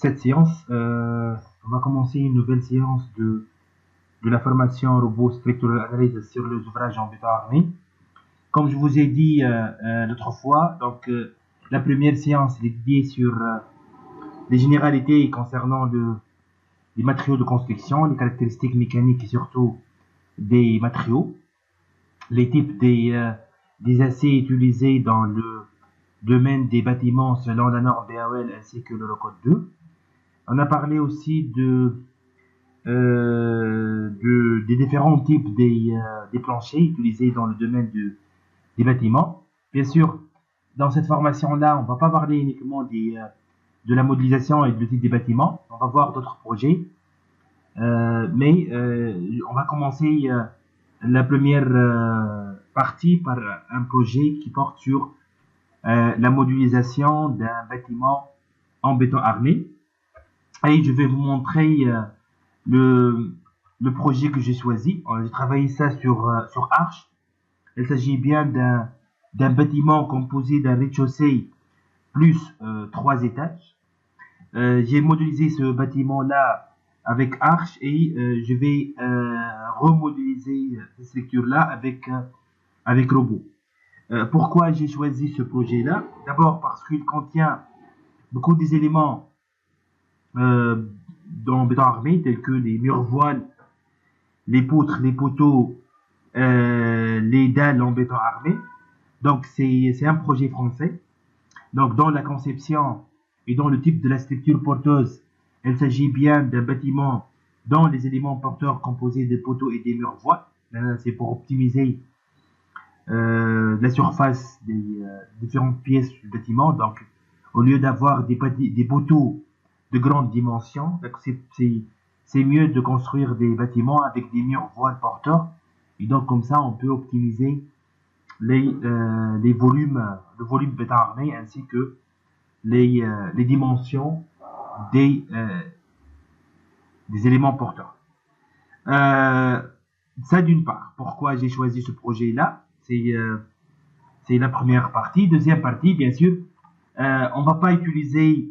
cette séance, on va commencer une nouvelle séance de la formation robot structural analysis sur les ouvrages en béton armé. Comme je vous ai dit l'autre fois, donc la première séance est dédiée sur les généralités concernant les matériaux de construction, les caractéristiques mécaniques et surtout des matériaux, les types des aciers utilisés dans le domaine des bâtiments selon la norme BAOL ainsi que l'Eurocode 2. On a parlé aussi des différents types des planchers utilisés dans le domaine des bâtiments. Bien sûr, dans cette formation-là, on ne va pas parler uniquement de la modélisation et de l'outil des bâtiments. On va voir d'autres projets. Mais on va commencer la première partie par un projet qui porte sur la modélisation d'un bâtiment en béton armé. Et je vais vous montrer le projet que j'ai choisi. J'ai travaillé ça sur Arch. Il s'agit bien d'un bâtiment composé d'un rez-de-chaussée plus 3 étages. J'ai modélisé ce bâtiment-là avec Arch et je vais remodéliser cette structure-là avec robot. Pourquoi j'ai choisi ce projet-là? D'abord parce qu'il contient beaucoup des éléments dans béton armé tels que les murs voiles, les poutres, les poteaux, les dalles en béton armé. Donc c'est un projet français. Donc dans la conception et dans le type de la structure porteuse, il s'agit bien d'un bâtiment dont les éléments porteurs composés des poteaux et des murs voiles. C'est pour optimiser la surface des différentes pièces du bâtiment. Donc au lieu d'avoir des poteaux de grande dimension, c'est mieux de construire des bâtiments avec des murs voiles porteurs. Et donc comme ça, on peut optimiser le volume béton armé ainsi que les dimensions des éléments porteurs. Ça d'une part. Pourquoi j'ai choisi ce projet-là? C'est la première partie. Deuxième partie, bien sûr, on va pas utiliser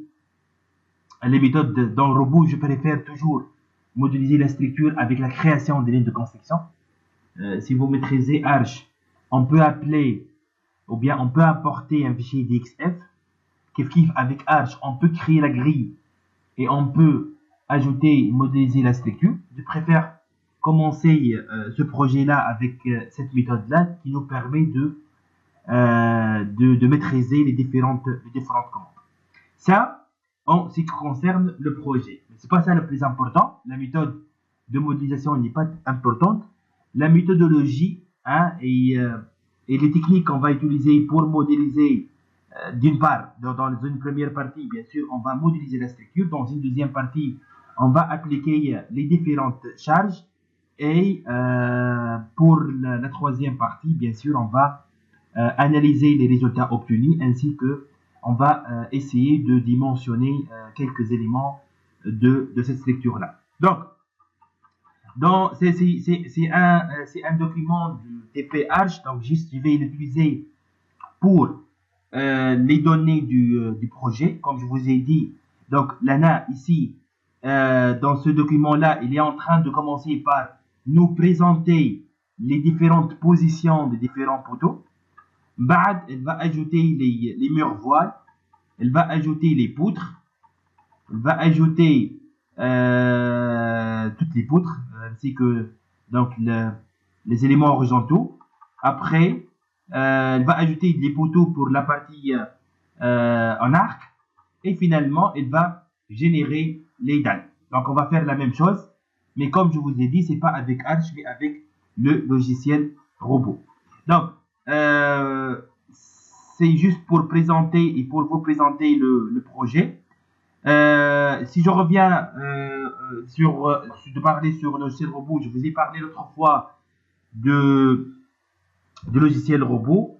les méthodes dans le robot. Je préfère toujours modéliser la structure avec la création des lignes de construction. Si vous maîtrisez Arch, on peut appeler ou bien on peut importer un fichier DXF. Kiff avec Arch, on peut créer la grille et on peut ajouter et modéliser la structure. Je préfère commencer ce projet-là avec cette méthode-là qui nous permet de maîtriser les différentes commandes. Ça, en ce qui concerne le projet. Mais c'est pas ça le plus important. La méthode de modélisation n'est pas importante. La méthodologie et les techniques qu'on va utiliser pour modéliser, d'une part, dans une première partie, bien sûr, on va modéliser la structure. Dans une deuxième partie, on va appliquer les différentes charges. Et pour la troisième partie, bien sûr, on va analyser les résultats obtenus ainsi que on va essayer de dimensionner quelques éléments de cette structure-là. Donc c'est un document du TP Arch, donc juste je vais l'utiliser pour les données du projet, comme je vous ai dit. Donc Lana ici, dans ce document-là, il est en train de commencer par nous présenter les différentes positions des différents poteaux. Bad, elle va ajouter les murs voiles, elle va ajouter les poutres, elle va ajouter toutes les poutres, ainsi que donc les éléments horizontaux. Après, elle va ajouter les poteaux pour la partie en arc. Et finalement, elle va générer les dalles. Donc, on va faire la même chose. Mais comme je vous ai dit, c'est pas avec Arch, mais avec le logiciel robot. Donc, c'est juste pour présenter et pour vous présenter le projet. Si je reviens de parler sur le logiciel robot, je vous ai parlé l'autre fois de logiciels robot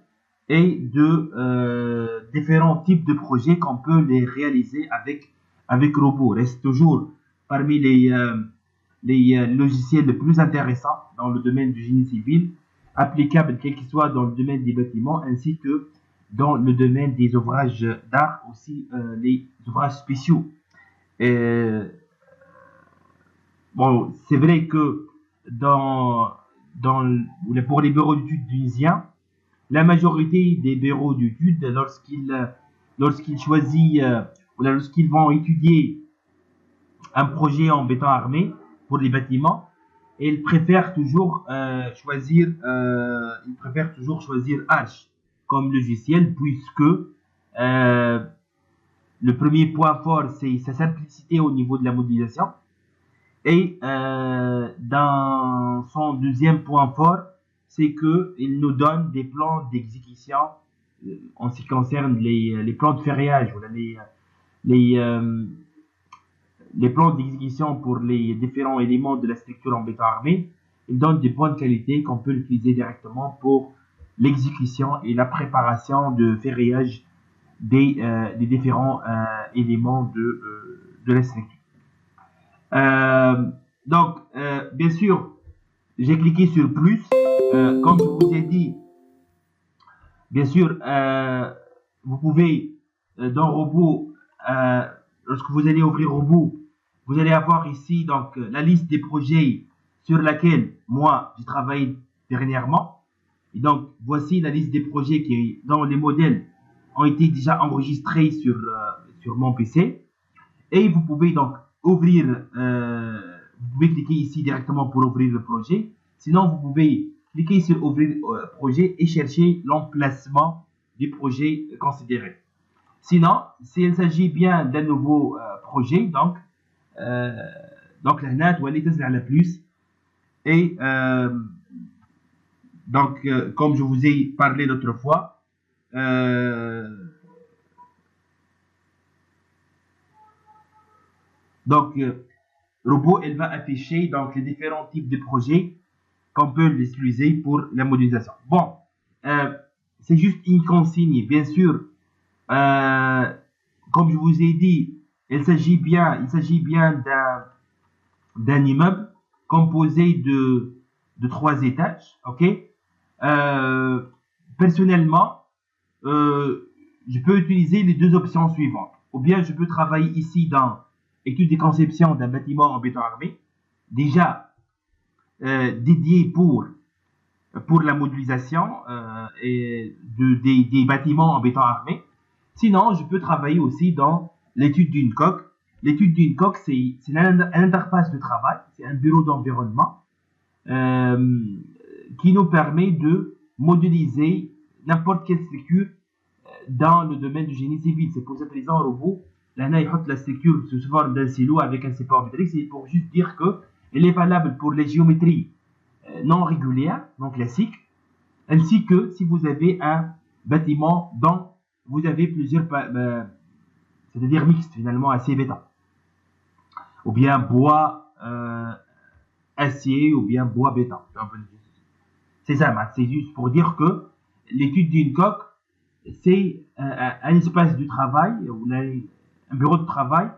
et de différents types de projets qu'on peut les réaliser avec robot. Reste toujours parmi les logiciels les plus intéressants dans le domaine du génie civil, applicables quel qu'il soit dans le domaine des bâtiments ainsi que dans le domaine des ouvrages d'art, aussi les ouvrages spéciaux. Et, bon, c'est vrai que pour les bureaux d'études tunisiens, la majorité des bureaux d'études, lorsqu'ils choisissent ou lorsqu'ils vont étudier un projet en béton armé pour les bâtiments, ils préfèrent toujours choisir Arch comme logiciel, puisque le premier point fort, c'est sa simplicité au niveau de la modélisation. Et dans son deuxième point fort, c'est qu'il nous donne des plans d'exécution en ce qui concerne les plans de ferrillage, les, euh, les plans d'exécution pour les différents éléments de la structure en béton armé. Il donne de bonnes qualités qu'on peut utiliser directement pour l'exécution et la préparation de ferrillage des différents éléments de la structure. Bien sûr, j'ai cliqué sur plus. Comme je vous ai dit, bien sûr, vous pouvez, dans Robot, lorsque vous allez ouvrir Robot, vous allez avoir ici donc la liste des projets sur laquelle moi j'ai travaillé dernièrement. Et donc, voici la liste des projets dont les modèles ont été déjà enregistrés sur mon PC. Et vous pouvez donc ouvrir, vous pouvez cliquer ici directement pour ouvrir le projet. Sinon, vous pouvez cliquer sur ouvrir projet et chercher l'emplacement du projet considéré. Sinon, s'il s'agit bien d'un nouveau projet, donc là, tu vas aller plus. Et comme je vous ai parlé l'autre fois, Robot, elle va afficher donc les différents types de projets qu'on peut utiliser pour la modélisation. Bon, c'est juste une consigne, bien sûr. Comme je vous ai dit, il s'agit bien d'un immeuble composé de 3 étages, ok. Personnellement, je peux utiliser les 2 options suivantes. Ou bien je peux travailler ici dans étude et conception d'un bâtiment en béton armé, déjà dédié pour la modélisation des bâtiments en béton armé. Sinon, je peux travailler aussi dans l'étude d'une coque. L'étude d'une coque, c'est une interface de travail, c'est un bureau d'environnement qui nous permet de modéliser n'importe quelle structure dans le domaine du génie civil. C'est pour cette raison, Robot, là, il met la structure sous forme d'un silo avec un support métallique. C'est pour juste dire qu'elle est valable pour les géométries non régulières, non classiques, ainsi que si vous avez un bâtiment dont vous avez plusieurs, c'est-à-dire mixte finalement, acier béton, ou bien bois acier, ou bien bois béton. C'est ça, c'est juste pour dire que l'étude d'une coque, c'est un espace de travail, un bureau de travail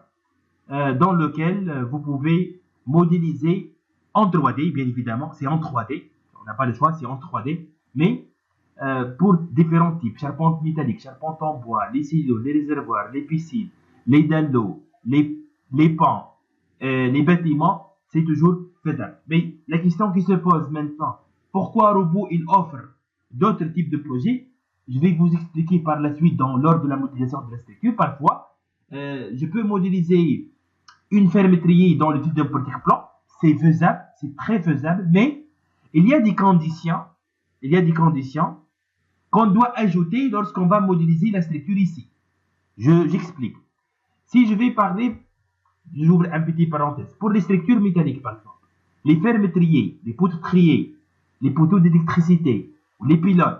dans lequel vous pouvez modéliser en 3D, bien évidemment, c'est en 3D, on n'a pas le choix, c'est en 3D, mais pour différents types, charpente métallique, charpente en bois, les silos, les réservoirs, les piscines, les dallos, les pans, les bâtiments, c'est toujours faisable. Mais la question qui se pose maintenant, pourquoi Robot il offre d'autres types de projets? Je vais vous expliquer par la suite lors de la modélisation de la structure. Parfois, je peux modéliser une fermetrier dans le type d'un portique-plan. C'est faisable, c'est très faisable, mais il y a des conditions qu'on doit ajouter lorsqu'on va modéliser la structure ici. J'explique. Si je vais parler, j'ouvre un petit parenthèse, pour les structures métalliques par exemple, les fermetriers, les poutres-triers, les poteaux d'électricité, les pylônes,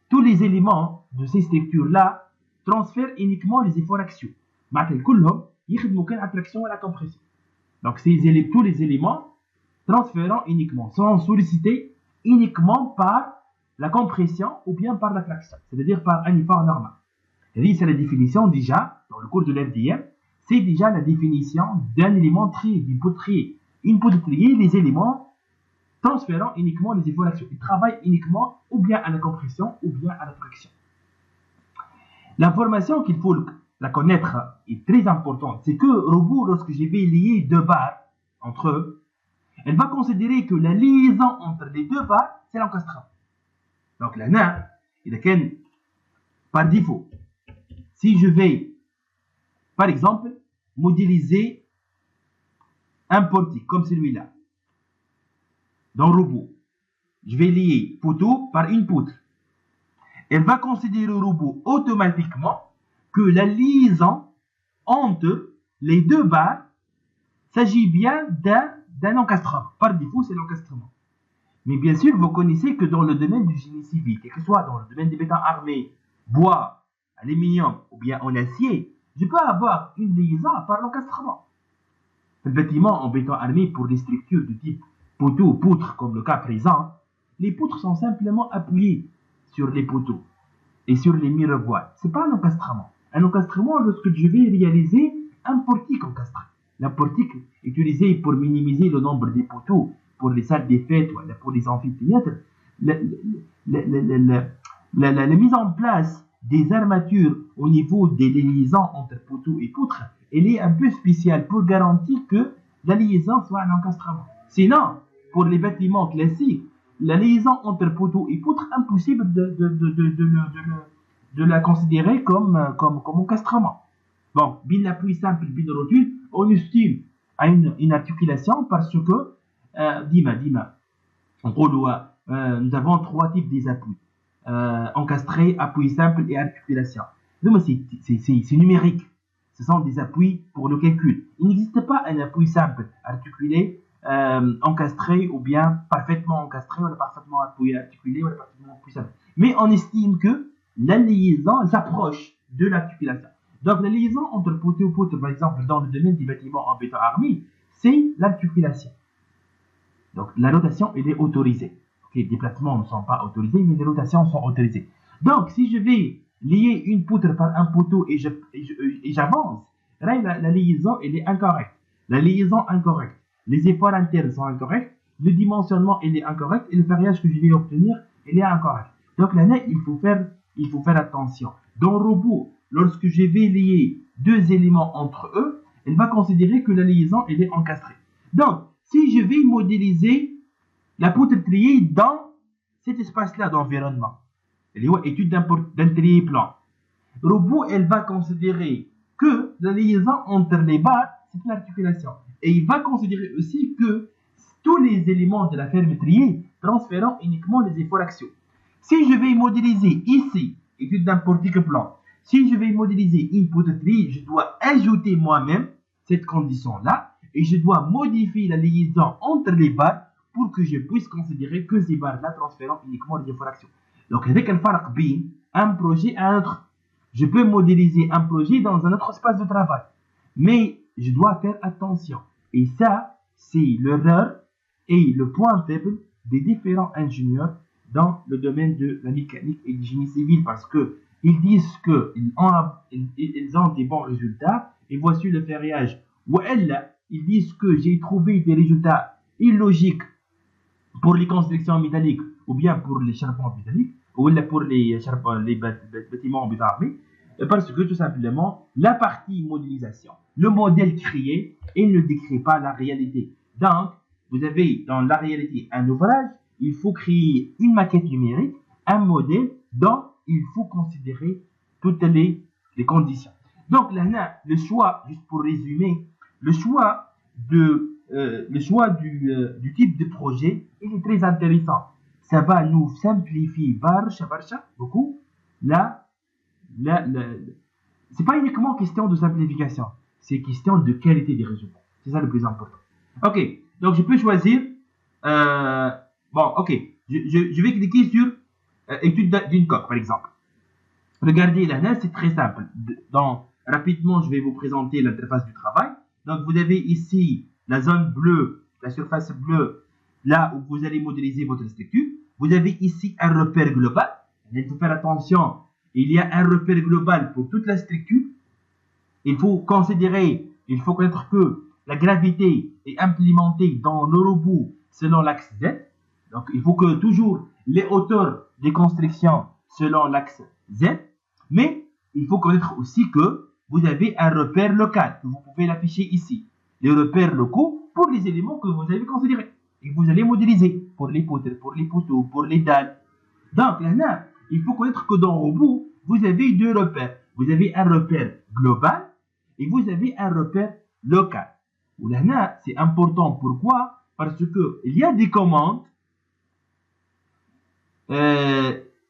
tous les éléments de ces structures-là transfèrent uniquement les efforts axiaux. كلهم يخدموا كان على traction et la compression. Donc tous les éléments transférant uniquement, sont sollicités uniquement par la compression ou bien par la traction, c'est-à-dire par un effort normal. C'est la définition déjà, dans le cours de l'FDM, c'est déjà la définition d'un élément trié, d'une poutre triée. Une poutre triée, les éléments transférant uniquement les efforts axiaux. Ils travaillent uniquement ou bien à la compression ou bien à la traction. L'information qu'il faut la connaître est très importante. C'est que robot, lorsque je vais lier deux barres entre eux, elle va considérer que la liaison entre les deux barres, c'est l'encastrement. Donc là, il y a par défaut, si je vais, par exemple, modéliser un portique comme celui-là, dans le robot, je vais lier poteau par une poutre. Elle va considérer le robot automatiquement que la liaison entre les deux barres s'agit bien d'un encastrement. Par défaut, c'est l'encastrement. Mais bien sûr, vous connaissez que dans le domaine du génie civil, quel que soit dans le domaine des bétons armés, bois, aluminium ou bien en acier, je peux avoir une liaison par l'encastrement. Le bâtiment en béton armé pour les structures de type poteau ou poutre, comme le cas présent, les poutres sont simplement appuyées sur les poteaux et sur les miroirs. Ce n'est pas un encastrement. Un encastrement, lorsque je vais réaliser un portique encastré. La portique est utilisée pour minimiser le nombre des poteaux pour les salles des fêtes ou pour les amphithéâtres. La mise en place des armatures au niveau des liaisons entre poteaux et poutres, elle est un peu spéciale pour garantir que la liaison soit un encastrement. Sinon, pour les bâtiments classiques, la liaison entre poteaux et poutres, impossible de la considérer comme encastrement. Bon, bin l'appui simple, bin le rotule, on estime à une articulation parce que, nous avons trois types des appuis. Encastré, appui simple et articulation. Donc, c'est numérique. Ce sont des appuis pour le calcul. Il n'existe pas un appui simple, articulé, encastré ou bien parfaitement encastré, ou parfaitement appuyé, articulé, ou parfaitement appuyé simple. Mais on estime que la liaison s'approche de l'articulation. Donc la liaison entre poteau et poutre, par exemple, dans le domaine des bâtiments en béton armé, c'est l'articulation. Donc la rotation, elle est autorisée. Okay, les déplacements ne sont pas autorisés, mais les rotations sont autorisées. Donc si je vais lier une poutre par un poteau et j'avance, la liaison, elle est incorrecte. La liaison incorrecte. Les épaules internes sont incorrectes, le dimensionnement, il est incorrect, et le ferrillage que je vais obtenir, il est incorrect. Donc là, il faut faire attention. Dans le robot, lorsque je vais lier deux éléments entre eux, elle va considérer que la liaison, elle est encastrée. Donc, si je vais modéliser la poutre triée dans cet espace-là d'environnement, étude d'un trier plan, le robot, elle va considérer que la liaison entre les barres, c'est une articulation. Et il va considérer aussi que tous les éléments de la ferme triée transférant uniquement les efforts axiaux. Si je vais modéliser ici, étude d'un portique plan, si je vais modéliser une poutre triée, je dois ajouter moi-même cette condition-là et je dois modifier la liaison entre les barres pour que je puisse considérer que ces barres-là transférant uniquement les efforts axiaux. Donc, avec un projet et un autre. Je peux modéliser un projet dans un autre espace de travail. Mais je dois faire attention. Et ça, c'est l'erreur et le point faible des différents ingénieurs dans le domaine de la mécanique et du génie civil parce qu'ils disent qu'ils ont des bons résultats et voici le ferrillage. Ou ils disent que j'ai trouvé des résultats illogiques pour les constructions métalliques ou bien pour les charbons métalliques ou pour les bâtiments en béton armé parce que tout simplement la partie modélisation, le modèle créé, il ne décrit pas la réalité. Donc, vous avez dans la réalité un ouvrage, il faut créer une maquette numérique, un modèle dont il faut considérer toutes les conditions. Donc là, le choix, juste pour résumer, le choix du type de projet, il est très intéressant. Ça va nous simplifier beaucoup. C'est pas uniquement question de simplification, c'est question de qualité des résultats. C'est ça le plus important. Ok, donc je peux choisir. Je vais cliquer sur étude d'une coque, par exemple. Regardez là, c'est très simple. Rapidement, je vais vous présenter l'interface du travail. Donc, vous avez ici la zone bleue, la surface bleue, là où vous allez modéliser votre structure. Vous avez ici un repère global. Il faut faire attention. Il y a un repère global pour toute la structure. Il faut connaître que la gravité est implémentée dans le robot selon l'axe Z. Donc, il faut que toujours les hauteurs des constructions selon l'axe Z. Mais il faut connaître aussi que vous avez un repère local que vous pouvez l'afficher ici. Les repères locaux pour les éléments que vous avez considérés et que vous allez modéliser pour les poutres, pour les poteaux, pour les dalles. Donc là, il faut connaître que dans Robot, vous avez deux repères. Vous avez un repère global et vous avez un repère local. Là, c'est important. Pourquoi? Parce que il y a des commandes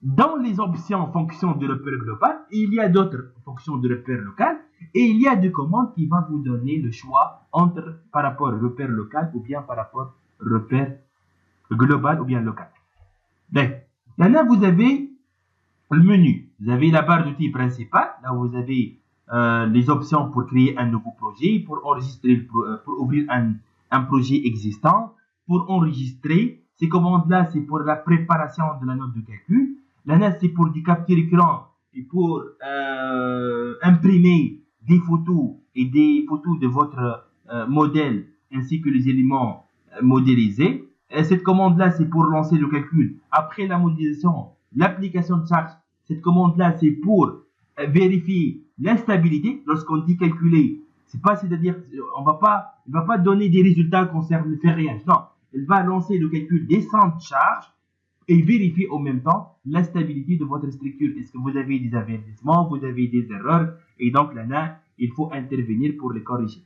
dans les options en fonction du repère global, et il y a d'autres fonctions de repère local, et il y a des commandes qui vont vous donner le choix entre par rapport au repère local ou bien par rapport au repère global ou bien local. Donc, là, vous avez le menu. Vous avez la barre d'outils principale, là où vous avez les options pour créer un nouveau projet, pour enregistrer, pour ouvrir un projet existant, pour enregistrer. Ces commandes-là, c'est pour la préparation de la note de calcul. Là, c'est pour des captures écran et pour imprimer des photos et des photos de votre modèle ainsi que les éléments modélisés. Cette commande-là, c'est pour lancer le calcul. Après la modélisation, l'application de charge, cette commande-là, c'est pour vérifier l'instabilité. Lorsqu'on dit calculer, c'est pas, c'est-à-dire, il va pas donner des résultats concernant le ferriage. Non, elle va lancer le calcul des centres de charge et vérifier en même temps la stabilité de votre structure. Est-ce que vous avez des avertissements, vous avez des erreurs, et donc là, il faut intervenir pour les corriger.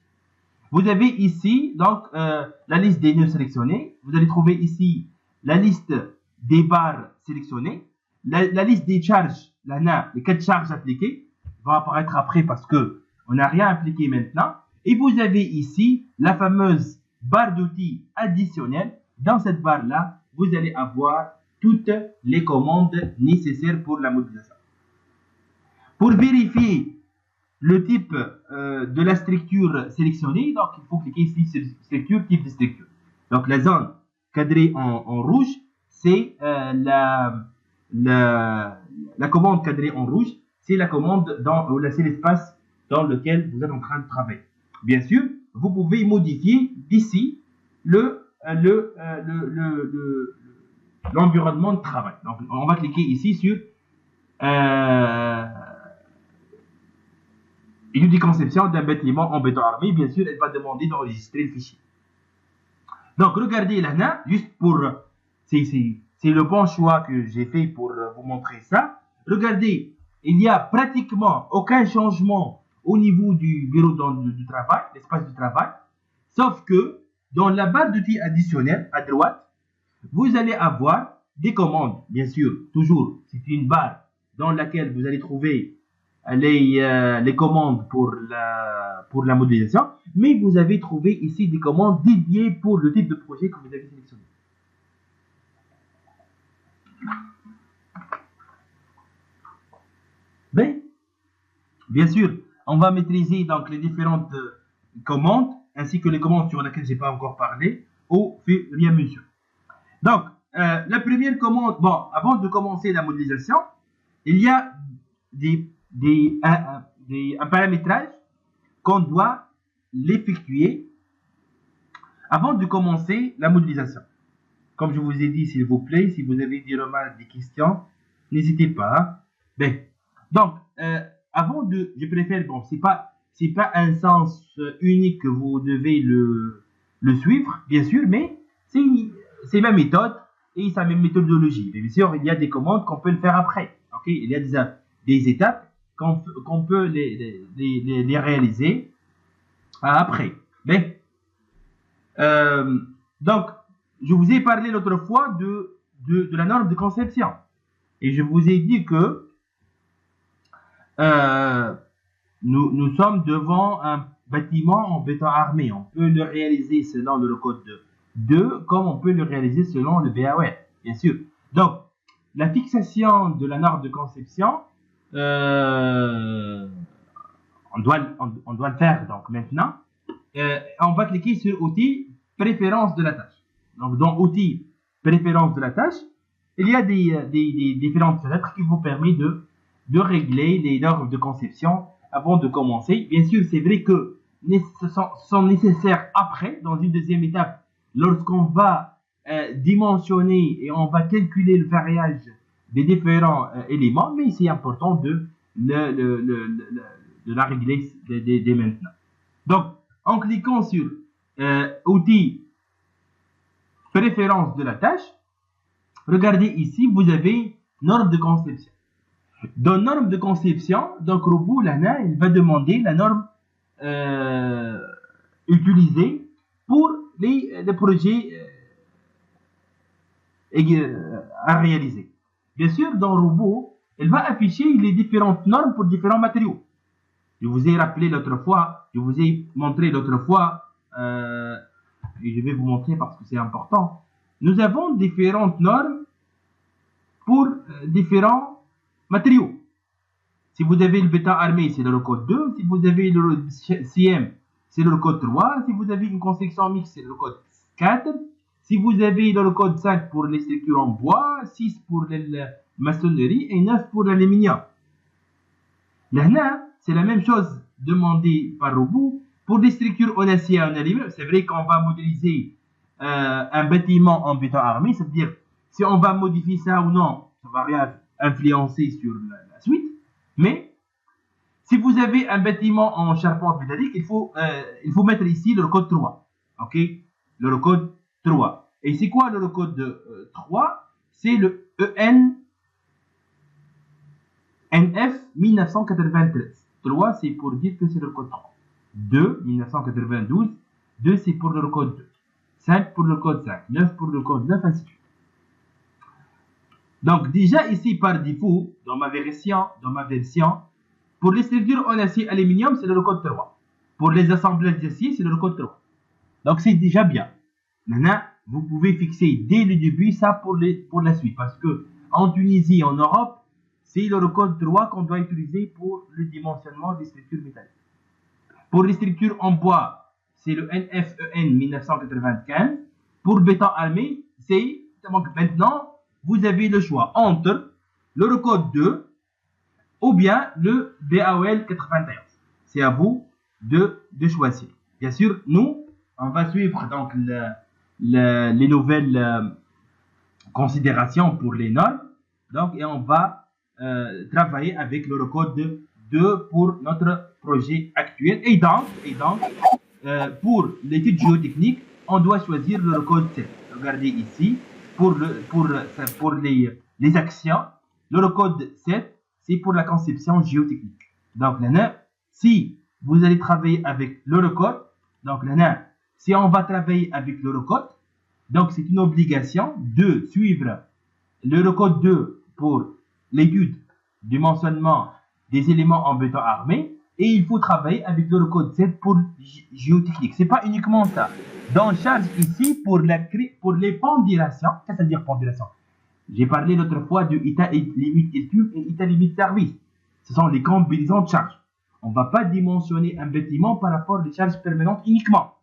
Vous avez ici donc la liste des nœuds sélectionnés. Vous allez trouver ici la liste des barres sélectionnées, la liste des charges. Là, les 4 charges appliquées vont apparaître après parce que on n'a rien appliqué maintenant. Et vous avez ici la fameuse barre d'outils additionnelle. Dans cette barre-là, vous allez avoir toutes les commandes nécessaires pour la modélisation. Pour vérifier le type de la structure sélectionnée, donc il faut cliquer ici sur structure, type de structure. Donc la zone cadrée en rouge, c'est la commande cadrée en rouge, c'est la commande c'est l'espace dans lequel vous êtes en train de travailler. Bien sûr, vous pouvez modifier d'ici l'environnement de travail. Donc on va cliquer ici sur une des conceptions d'un bâtiment en béton armé. Bien sûr, elle va demander d'enregistrer le fichier. Donc, regardez là, juste pour... C'est le bon choix que j'ai fait pour vous montrer ça. Regardez, il n'y a pratiquement aucun changement au niveau du bureau du travail, l'espace de travail. Sauf que, dans la barre d'outils additionnels, à droite, vous allez avoir des commandes. Bien sûr, toujours, c'est une barre dans laquelle vous allez trouver les commandes pour la modélisation, mais vous avez trouvé ici des commandes dédiées pour le type de projet que vous avez sélectionné. Bien sûr, on va maîtriser donc les différentes commandes, ainsi que les commandes sur lesquelles je n'ai pas encore parlé, au fur et à mesure. Donc, la première commande, bon, avant de commencer la modélisation, il y a un paramétrage qu'on doit l'effectuer avant de commencer la modélisation. Comme je vous ai dit, s'il vous plaît, si vous avez des remarques, des questions, n'hésitez pas. Bien. Donc, avant de, je préfère, bon, c'est pas un sens unique que vous devez le suivre, bien sûr, mais c'est ma méthode et sa même méthodologie. Mais bien sûr, il y a des commandes qu'on peut le faire après. Ok, il y a des étapes qu'on peut les réaliser après. Mais, donc, je vous ai parlé l'autre fois de la norme de conception. Et je vous ai dit que nous sommes devant un bâtiment en béton armé. On peut le réaliser selon le code 2, comme on peut le réaliser selon le BAOL, bien sûr. Donc, la fixation de la norme de conception, on doit le faire donc maintenant. On va cliquer sur outils préférence de la tâche. Donc, dans outils préférence de la tâche, il y a des différentes fenêtres qui vous permettent de régler les normes de conception avant de commencer. Bien sûr, c'est vrai que ce sont nécessaires après, dans une deuxième étape, lorsqu'on va dimensionner et on va calculer le variage des différents éléments, mais c'est important de de la régler dès maintenant. Donc, en cliquant sur outils préférence de la tâche, regardez ici, vous avez norme de conception. Dans norme de conception, donc robot Lana, il va demander la norme utilisée pour les projets à réaliser. Bien sûr, dans robot, elle va afficher les différentes normes pour différents matériaux. Je vous ai rappelé l'autre fois, je vous ai montré l'autre fois, et je vais vous montrer parce que c'est important. Nous avons différentes normes pour différents matériaux. Si vous avez le bêta armé, c'est le code 2. Si vous avez le CM, c'est le code 3. Si vous avez une construction mixte, c'est le code 4. Si vous avez le code 5 pour les structures en bois, 6 pour la maçonnerie et 9 pour l'aluminium. Là, c'est la même chose demandée par robot pour les structures en acier et en aluminium. C'est vrai qu'on va modéliser un bâtiment en béton armé, c'est-à-dire si on va modifier ça ou non, ça ne va rien influencer sur la suite. Mais si vous avez un bâtiment en charpente métallique, il faut mettre ici le code 3. Ok, le code 3. Et c'est quoi le code 3? C'est le NF 1993. 3, c'est pour dire que c'est le code 3. 2, 1992. 2, c'est pour le code 2. 5 pour le code 5. 9 pour le code 9, ainsi de suite. Donc, déjà ici, par défaut, dans ma version, pour les structures en acier aluminium, c'est le code 3. Pour les assemblages d'acier, c'est le code 3. Donc, c'est déjà bien. Maintenant, vous pouvez fixer dès le début ça pour la suite. Parce que en Tunisie, en Europe, c'est le code 3 qu'on doit utiliser pour le dimensionnement des structures métalliques. Pour les structures en bois, c'est le NFEN 1995. Pour le béton armé, c'est donc maintenant, vous avez le choix entre le code 2 ou bien le BAOL 91. C'est à vous de choisir. Bien sûr, nous, on va suivre donc les nouvelles considérations pour les normes. Donc, et on va travailler avec le code 2 pour notre projet actuel. Et donc pour l'étude géotechnique, on doit choisir le code 7. Regardez ici, pour les actions, le code 7, c'est pour la conception géotechnique. Donc, là, si vous allez travailler avec le code, donc là, si on va travailler avec le code, donc c'est une obligation de suivre le code 2 pour l'étude du mentionnement des éléments en béton armé, et il faut travailler avec le code 7 pour géotechnique. C'est pas uniquement ça. Dans charge ici pour les pondérations, c'est-à-dire pondération. J'ai parlé l'autre fois de état limite étude et état limite service. Ce sont les combinaisons de charges. On ne va pas dimensionner un bâtiment par rapport aux charges permanentes uniquement.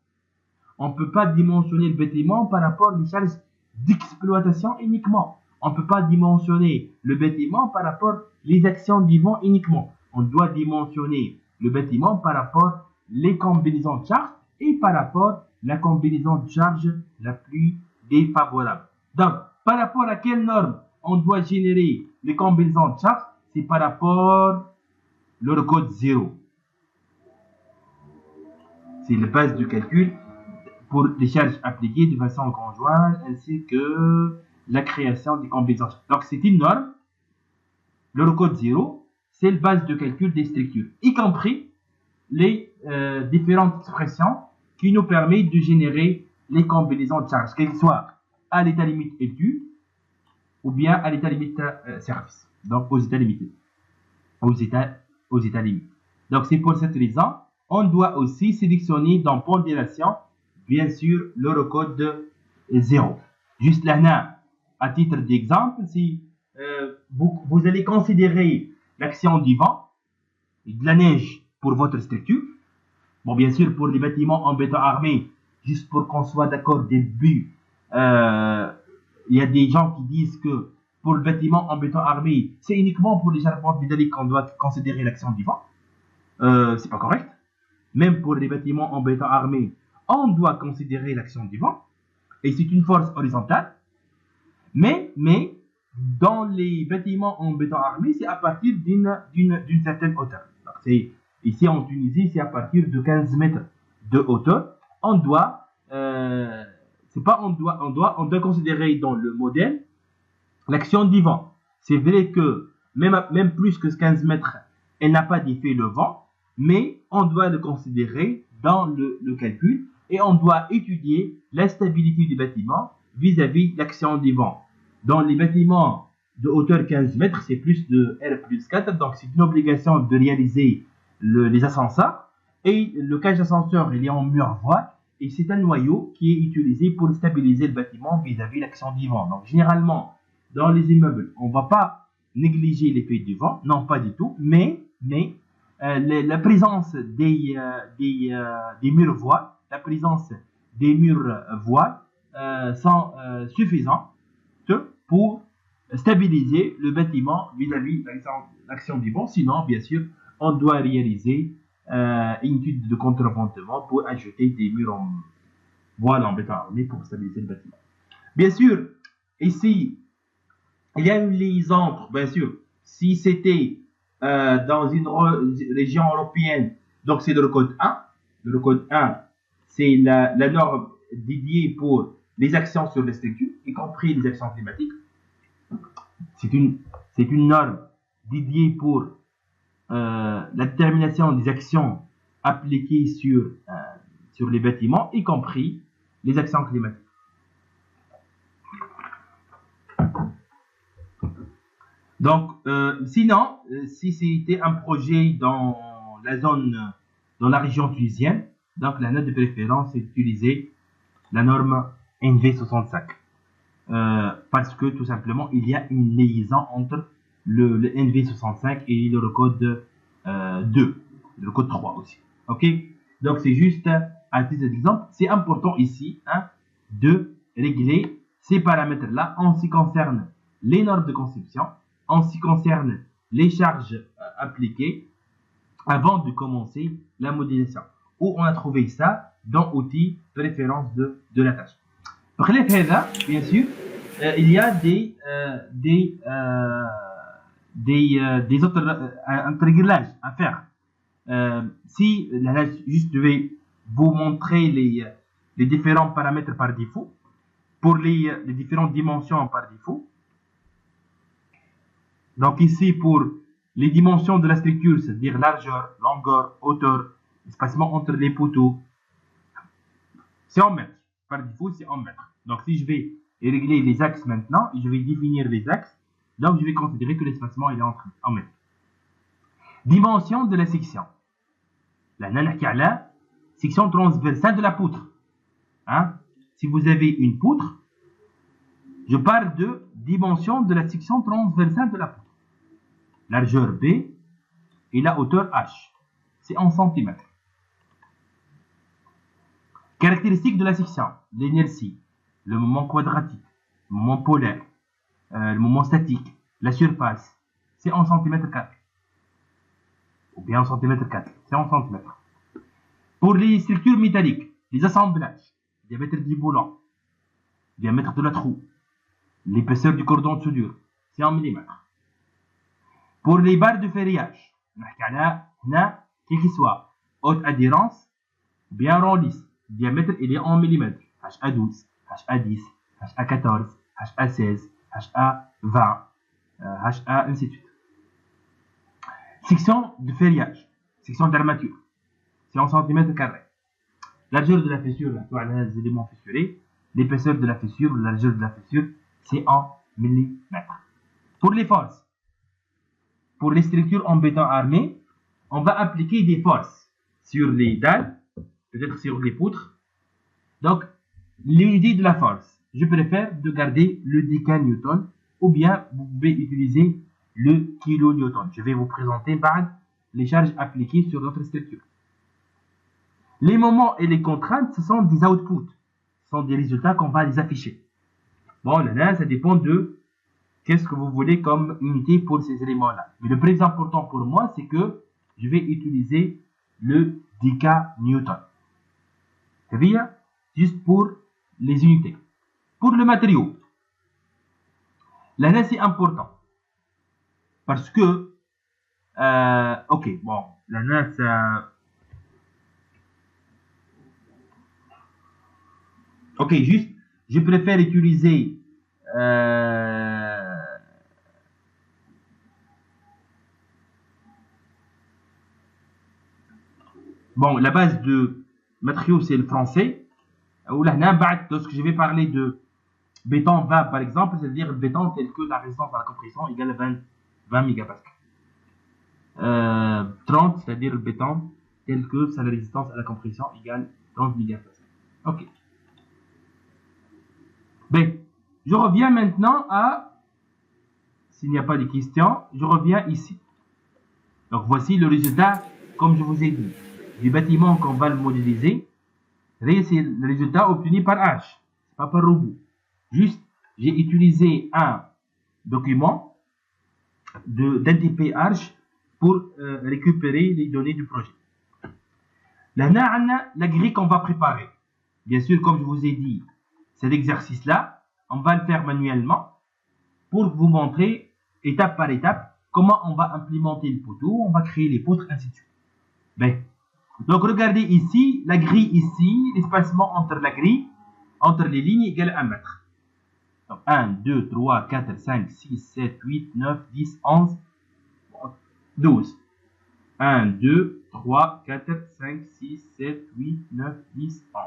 On ne peut pas dimensionner le bâtiment par rapport aux charges d'exploitation uniquement. On ne peut pas dimensionner le bâtiment par rapport aux actions du vent uniquement. On doit dimensionner le bâtiment par rapport aux combinaisons de charges et par rapport à la combinaison de charges la plus défavorable. Donc, par rapport à quelle norme on doit générer les combinaisons de charges? C'est par rapport au code 0. C'est la base de calcul pour les charges appliquées de façon conjointe ainsi que la création des combinaisons. Donc, c'est une norme. Le code 0, c'est la base de calcul des structures, y compris les différentes expressions qui nous permettent de générer les combinaisons de charges, qu'elles soient à l'état limite étude ou bien à l'état limite service, donc aux états limités, aux états limites. Donc, c'est pour cette raison, on doit aussi sélectionner dans pondération, bien sûr, le code 0. Juste là, à titre d'exemple, si vous allez considérer l'action du vent et de la neige pour votre structure, bon, bien sûr, pour les bâtiments en béton armé, juste pour qu'on soit d'accord dès le début, il y a des gens qui disent que pour le bâtiment en béton armé, c'est uniquement pour les charpentes métalliques qu'on doit considérer l'action du vent. C'est pas correct. Même pour les bâtiments en béton armé, on doit considérer l'action du vent. Et c'est une force horizontale. Mais dans les bâtiments en béton armé, c'est à partir d'une certaine hauteur. C'est Ici en Tunisie, c'est à partir de 15 mètres de hauteur. On doit, c'est pas on doit considérer dans le modèle l'action du vent. C'est vrai que même plus que 15 mètres, elle n'a pas d'effet le vent, mais on doit le considérer dans le calcul et on doit étudier la stabilité du bâtiment vis-à-vis de l'action du vent. Dans les bâtiments de hauteur 15 mètres, c'est plus de R plus 4, donc c'est une obligation de réaliser les ascenseurs. Et le cage d'ascenseur, il est en mur voile et c'est un noyau qui est utilisé pour stabiliser le bâtiment vis-à-vis de l'action du vent. Donc généralement, dans les immeubles, on ne va pas négliger l'effet du vent, non pas du tout, mais la présence des murs voiles, la présence des murs voiles sont suffisantes pour stabiliser le bâtiment vis-à-vis de l'action du vent. Sinon, bien sûr, on doit réaliser une étude de contre-ventement pour ajouter des murs en voile en béton armé pour stabiliser le bâtiment. Bien sûr, ici, il y a une liaison entre, bien sûr, si c'était dans une région européenne, donc c'est le code 1. Le code 1, c'est la norme dédiée pour les actions sur les structures, y compris les actions climatiques. C'est une norme dédiée pour la détermination des actions appliquées sur les bâtiments, y compris les actions climatiques. Donc, sinon, si c'était un projet dans la zone, dans la région tunisienne, donc la note de préférence est d'utiliser la norme NV65. Parce que tout simplement, il y a une liaison entre le NV65 et le code 2, le code 3 aussi. Ok? Donc, c'est juste à titre d'exemple. C'est important ici de régler ces paramètres-là en ce qui concerne les normes de conception, en ce qui concerne les charges appliquées avant de commencer la modélisation. Où on a trouvé ça dans outils préférence de la tâche. بخلاف هذا, bien sûr, il y a des autres réglages à faire. Si là, je vais vous montrer les différents paramètres par défaut, pour les différentes dimensions par défaut. Donc ici, pour les dimensions de la structure, c'est-à-dire largeur, longueur, hauteur, espacement entre les poteaux, c'est en mètres. Par défaut, c'est en mètres. Donc si je vais régler les axes maintenant, et je vais définir les axes, donc je vais considérer que l'espacement est en mètres. Dimension de la section. Là, on a la section transversale de la poutre. Si vous avez une poutre, je parle de dimension de la section transversale de la poutre. Largeur B et la hauteur H. C'est en centimètres. Caractéristiques de la section. L'inertie, le moment quadratique, le moment polaire, le moment statique, la surface. C'est en centimètres carrés. Ou bien en centimètres carrés. C'est en centimètres. Pour les structures métalliques, les assemblages, diamètre du boulon, diamètre de la trou, l'épaisseur du cordon de soudure, c'est en millimètres. Pour les barres de ferrillage, quel qu'il soit, haute adhérence, bien rond lisse, diamètre il est en millimètres, HA12, HA10, HA14, HA16, HA20, HA ainsi de suite. Section de ferrillage, section d'armature, c'est en centimètres carrés. Largeur de la fissure, les éléments fissurés, l'épaisseur de la fissure, la largeur de la fissure, c'est en millimètres. Pour les forces, pour les structures en béton armé, on va appliquer des forces sur les dalles, peut-être sur les poutres. Donc, l'unité de la force, je préfère de garder le décanewton ou bien vous pouvez utiliser le kilonewton. Je vais vous présenter les charges appliquées sur notre structure. Les moments et les contraintes, ce sont des outputs, ce sont des résultats qu'on va les afficher. Bon, là, ça dépend de qu'est-ce que vous voulez comme unité pour ces éléments-là. Mais le plus important pour moi, c'est que je vais utiliser le décanewton. C'est-à-dire, juste pour les unités. Pour le matériau, là, c'est important. Parce que Ok, bon, la NAS, ok, juste, je préfère utiliser bon, la base de matériaux, c'est le français. Ou là, lorsque je vais parler de béton 20, par exemple, c'est-à-dire le béton tel que la résistance à la compression égale 20 mégapascales. 30, c'est-à-dire le béton tel que sa résistance à la compression égale 30 mégapascales. Ok. Bien, je reviens maintenant à, s'il n'y a pas de questions, je reviens ici. Donc voici le résultat, comme je vous ai dit, du bâtiment qu'on va le modéliser. C'est le résultat obtenu par H, pas par robot. Juste, j'ai utilisé un document d'un type H pour récupérer les données du projet. Là, on a la grille qu'on va préparer. Bien sûr, comme je vous ai dit, cet exercice-là, on va le faire manuellement pour vous montrer étape par étape comment on va implémenter le poteau, on va créer les poutres, ainsi de suite. Bien. Donc, regardez ici, la grille ici, l'espacement entre la grille, entre les lignes égale 1 mètre. Donc, 1, 2, 3, 4, 5, 6, 7, 8, 9, 10, 11, 12. 1, 2, 3, 4, 5, 6, 7, 8, 9, 10, 11.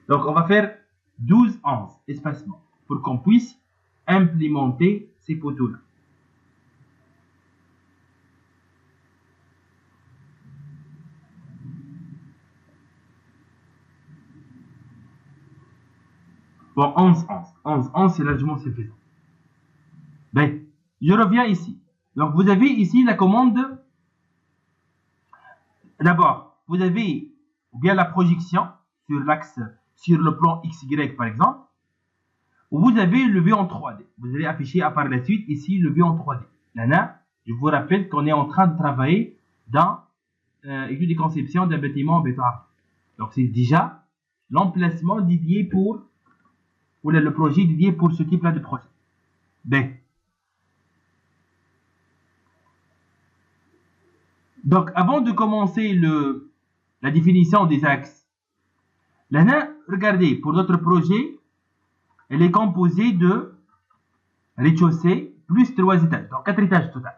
Donc, on va faire 12, 11 espacements pour qu'on puisse implémenter ces poteaux-là. Bon, 11, 11. 11, 11, c'est largement suffisant. Ben, je reviens ici. Donc, vous avez ici la commande. D'abord, vous avez ou bien la projection sur l'axe, sur le plan XY par exemple, ou vous avez le vue en 3D. Vous allez afficher par la suite ici le vue en 3D. Là, je vous rappelle qu'on est en train de travailler dans étude de conception d'un bâtiment en béton. Donc, c'est déjà l'emplacement dédié pour, ou le projet dédié pour ce type-là de projet. Ben. Donc, avant de commencer la définition des axes, là, regardez, pour notre projet, elle est composée de rez-de-chaussée plus 3 étages, donc 4 étages total,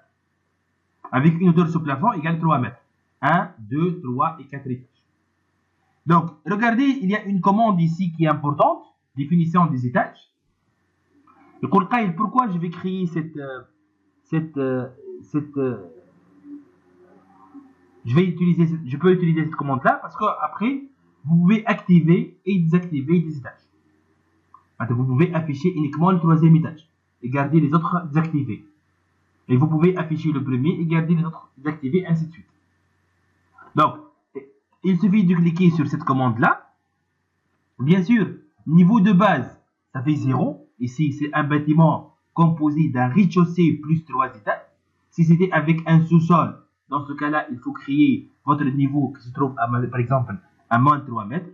avec une hauteur sous plafond égale 3 mètres. 1, 2, 3 et 4 étages. Donc, regardez, il y a une commande ici qui est importante, définition des étages. Pourquoi je vais créer je peux utiliser cette commande-là parce qu'après, vous pouvez activer et désactiver des étages. Vous pouvez afficher uniquement le 3e étage et garder les autres désactivés. Et vous pouvez afficher le premier et garder les autres désactivés, ainsi de suite. Donc, il suffit de cliquer sur cette commande-là. Bien sûr, niveau de base, ça fait 0. Ici, c'est un bâtiment composé d'un rez-de-chaussée plus 3 étages. Si c'était avec un sous-sol, dans ce cas-là, il faut créer votre niveau qui se trouve, par exemple, à moins de 3 mètres.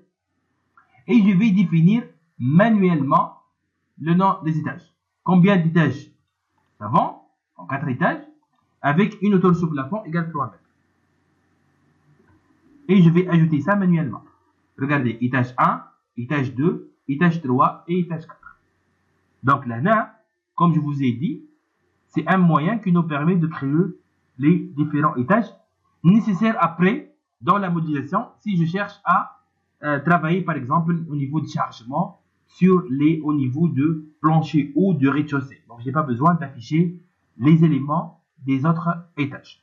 Et je vais définir manuellement le nom des étages. Combien d'étages avant, en 4 étages, avec une hauteur sous plafond égale 3 mètres. Et je vais ajouter ça manuellement. Regardez, étage 1, étage 2, étage 3 et étage 4. Donc là, comme je vous ai dit, c'est un moyen qui nous permet de créer les différents étages nécessaires après dans la modélisation si je cherche à travailler par exemple au niveau de chargement au niveau de plancher ou de rez-de-chaussée. Donc je n'ai pas besoin d'afficher les éléments des autres étages.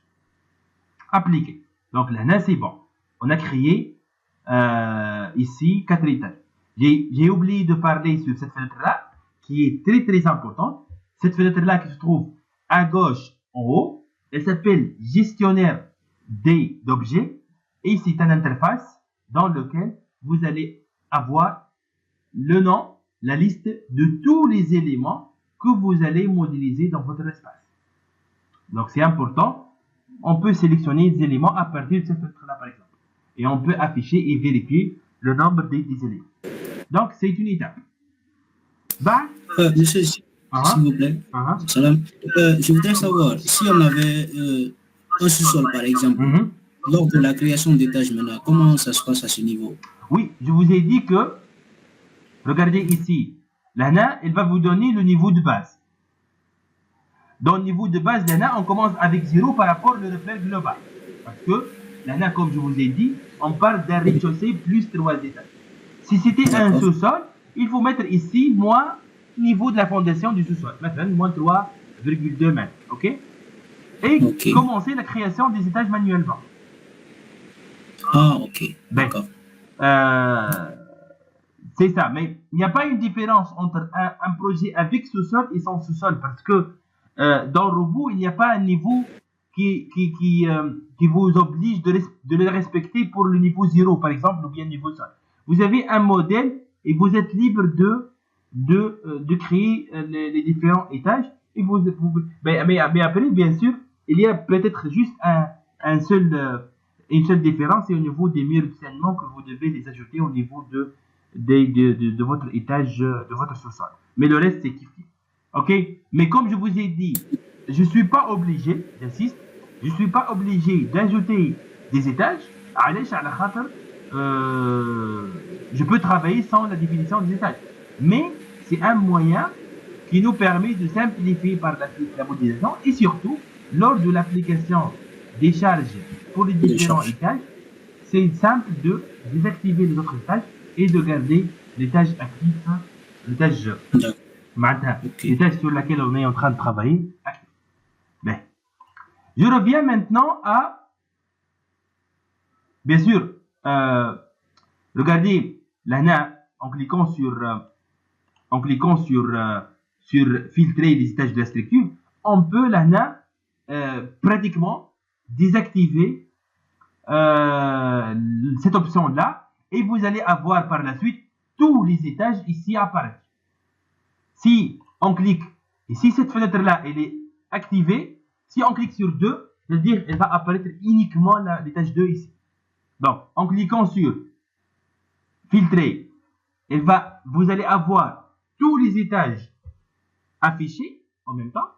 Appliquer. Donc là, c'est bon. On a créé ici 4 étages. J'ai oublié de parler sur cette fenêtre-là qui est très très importante. Cette fenêtre-là qui se trouve à gauche en haut, elle s'appelle gestionnaire d'objets et c'est une interface dans laquelle vous allez avoir le nom, la liste de tous les éléments que vous allez modéliser dans votre espace. Donc c'est important. On peut sélectionner des éléments à partir de cette fenêtre-là par exemple. Et on peut afficher et vérifier le nombre des éléments. Donc c'est une étape. Monsieur, s'il vous plaît. Salam. Je voudrais savoir si on avait un sous-sol, par exemple, lors de la création d'étages maintenant, comment ça se passe à ce niveau? Oui, je vous ai dit que, regardez ici, l'ANA, elle va vous donner le niveau de base. Dans le niveau de base, l'ANA, on commence avec 0 par rapport au reflet global. Parce que l'ANA, comme je vous ai dit, on parle d'un rez-de-chaussée plus 3 étages. Si c'était un sous-sol, il faut mettre ici moins niveau de la fondation du sous-sol. Maintenant, moins 3,2 mètres. OK? Et commencer la création des étages manuellement. Ah, ok. D'accord. C'est ça. Mais il n'y a pas une différence entre un projet avec sous-sol et sans sous-sol. Parce que dans le robot, il n'y a pas un niveau qui vous oblige de le respecter pour le niveau 0, par exemple, ou bien le niveau sol. Vous avez un modèle et vous êtes libre de créer les différents étages. Et mais après, bien sûr, il y a peut-être juste une seule différence, c'est au niveau des murs de saignement que vous devez les ajouter au niveau de votre étage, de votre sous-sol. Mais le reste, c'est kiffé. OK? Mais comme je vous ai dit, je ne suis pas obligé, j'insiste, je ne suis pas obligé d'ajouter des étages. Je peux travailler sans la définition des étages. Mais c'est un moyen qui nous permet de simplifier par la suite la modélisation et surtout, lors de l'application des charges pour les différents étages, c'est simple de désactiver les autres étages et de garder l'étage actif, l'étage l'étage sur lequel on est en train de travailler actif. Ben, je reviens maintenant à, bien sûr, regardez l'ANA en cliquant sur filtrer les étages de la structure, on peut l'ANA pratiquement désactiver cette option-là et vous allez avoir par la suite tous les étages ici apparaître. Si on clique, et si cette fenêtre-là elle est activée, si on clique sur 2, c'est-à-dire elle va apparaître uniquement l'étage 2 ici. Donc, en cliquant sur filtrer, vous allez avoir tous les étages affichés en même temps.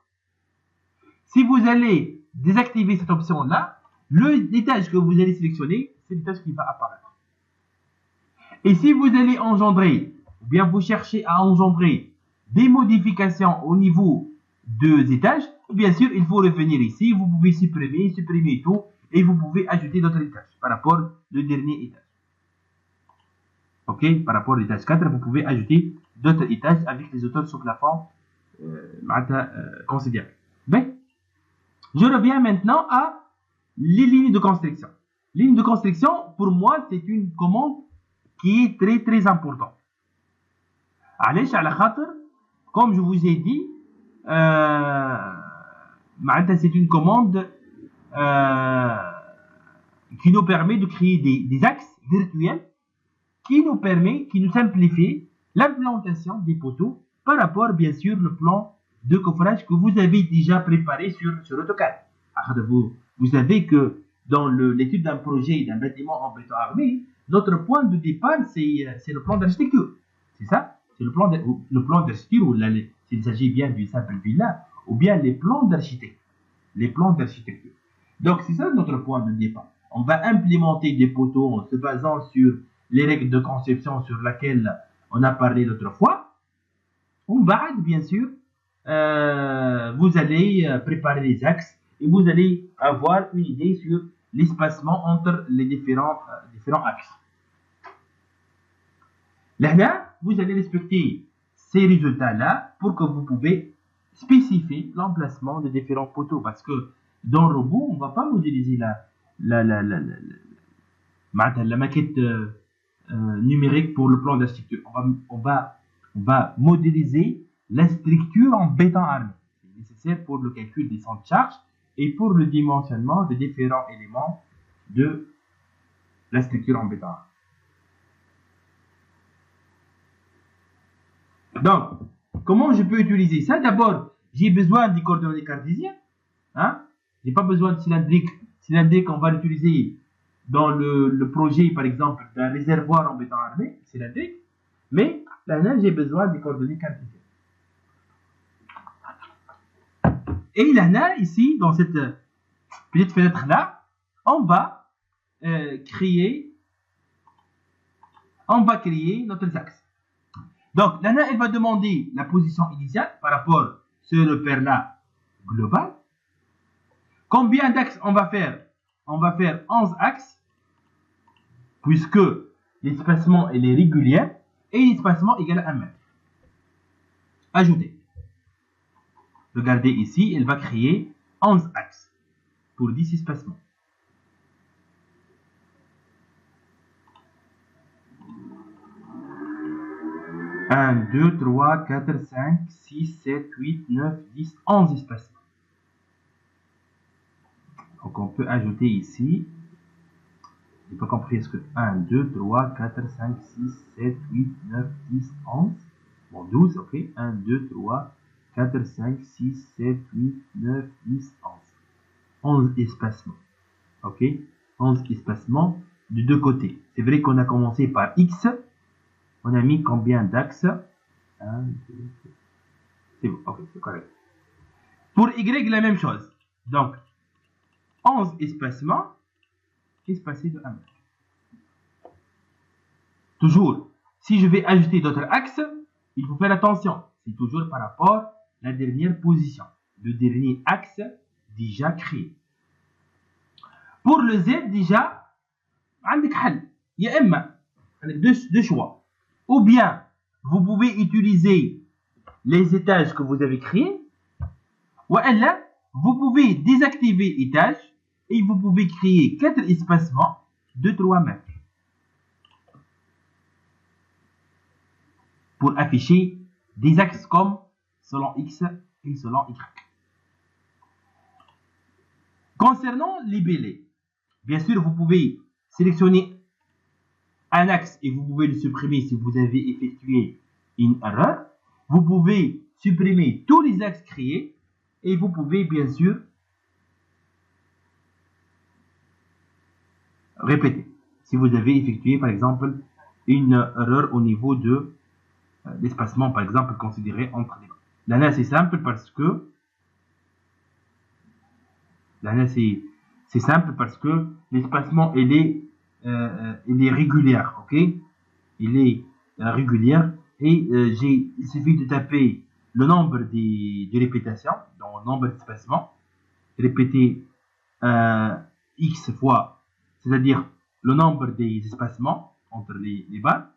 Si vous allez désactiver cette option-là, l'étage que vous allez sélectionner, c'est l'étage qui va apparaître. Et si vous allez engendrer, ou bien vous cherchez à engendrer des modifications au niveau des étages, bien sûr, il faut revenir ici, vous pouvez supprimer tout, et vous pouvez ajouter d'autres étages par rapport au dernier étage. Ok, par rapport à l'étage 4, vous pouvez ajouter d'autres étages avec les hauteurs sous plafond considérables. Ben, je reviens maintenant à les lignes de construction. Ligne de construction, pour moi, c'est une commande qui est très très importante. Comme je vous ai dit, c'est une commande qui nous permet de créer des axes virtuels qui nous simplifie l'implantation des poteaux par rapport, bien sûr, au plan de coffrage que vous avez déjà préparé sur AutoCAD. Vous savez que dans l'étude d'un projet, d'un bâtiment en béton armé, notre point de départ, c'est le plan d'architecture. C'est ça? C'est le plan d'architecture, ou s'il s'agit bien d'une simple villa, ou bien les plans d'architecture. Les plans d'architecture. Donc, c'est ça notre point de départ. On va implémenter des poteaux en se basant sur les règles de conception sur lesquelles on a parlé l'autre fois. Bien sûr, vous allez préparer les axes et vous allez avoir une idée sur l'espacement entre les différents axes. Là, vous allez respecter ces résultats-là pour que vous pouvez spécifier l'emplacement des différents poteaux. Parce que dans le robot, on ne va pas modéliser la maquette numérique pour le plan d'architecture. On va modéliser la structure en béton armé. C'est nécessaire pour le calcul des centres de charge et pour le dimensionnement des différents éléments de la structure en béton armé. Donc, comment je peux utiliser ça? D'abord, j'ai besoin des coordonnées cartésiennes. Hein? Je n'ai pas besoin de cylindrique. Cylindrique, on va l'utiliser dans le projet, par exemple, d'un réservoir en béton armé, cylindrique. Mais là, j'ai besoin des coordonnées cartésiennes. Et là, ici, dans cette petite fenêtre là, on va créer notre axe. Donc, là, elle va demander la position initiale par rapport à ce repère-là global. Combien d'axes on va faire? On va faire 11 axes, puisque l'espacement est régulier et l'espacement égale à 1 mètre. Ajouter. Regardez ici, elle va créer 11 axes pour 10 espacements. Un, 2, 3, 4, 5, 6, 7, 8, 9, 10, 11 espacements. Donc on peut ajouter ici. Je n'ai pas compris, est-ce que 1, 2, 3, 4, 5, 6, 7, 8, 9, 10, 11. Bon, 12, ok. 1, 2, 3, 4, 5, 6, 7, 8, 9, 10, 11. 11 espacements. Ok. 11 espacements de deux côtés. C'est vrai qu'on a commencé par X. On a mis combien d'axes? 1, 2, 3. C'est bon, ok, c'est correct. Pour Y, la même chose. Donc, 11 espacements espacés de 1 mètre. Toujours, si je vais ajouter d'autres axes, il faut faire attention. C'est toujours par rapport à la dernière position. Le dernier axe déjà créé. Pour le Z, déjà, il y a deux choix. Ou bien, vous pouvez utiliser les étages que vous avez créés, ou alors, vous pouvez désactiver étage et vous pouvez créer 4 espacements de 3 mètres pour afficher des axes comme selon X et selon Y. Concernant les libellés, bien sûr, vous pouvez sélectionner un axe et vous pouvez le supprimer si vous avez effectué une erreur. Vous pouvez supprimer tous les axes créés et vous pouvez bien sûr répéter si vous avez effectué par exemple une erreur au niveau de l'espacement par exemple considéré entre les bras. Là c'est simple parce que l'espacement il est régulier, ok? Il est régulier et il suffit de taper le nombre de répétitions, donc le nombre d'espacements, répéter X fois, c'est-à-dire le nombre des espacements entre les barres.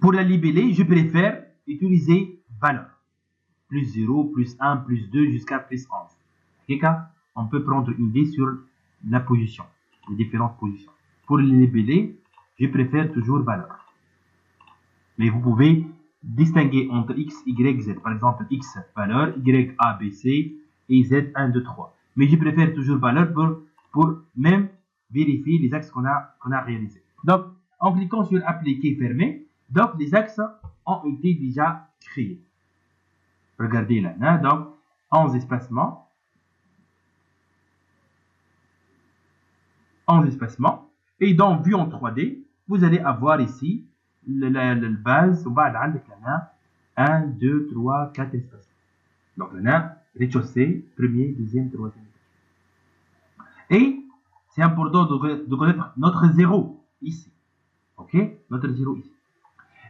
Pour la libeller, je préfère utiliser valeur. Plus 0, plus 1, plus 2, jusqu'à plus 11. Ok, on peut prendre une idée sur la position, les différentes positions. Pour les libeller, je préfère toujours valeur. Mais vous pouvez distinguer entre X, Y, Z. Par exemple, X valeur, Y, A, B, C et Z 1, 2, 3. Mais je préfère toujours valeur pour même vérifier les axes qu'on a réalisés. Donc, en cliquant sur appliquer, fermer, donc les axes ont été déjà créés. Regardez là, donc 11 espacements. 11 espacements. Et dans vue en 3D, vous allez avoir ici la base. 1, 2, 3, 4 espacements. Donc là, rez-de-chaussée, premier, deuxième, troisième. Et c'est important de connaître notre zéro ici. Ok? Notre zéro ici.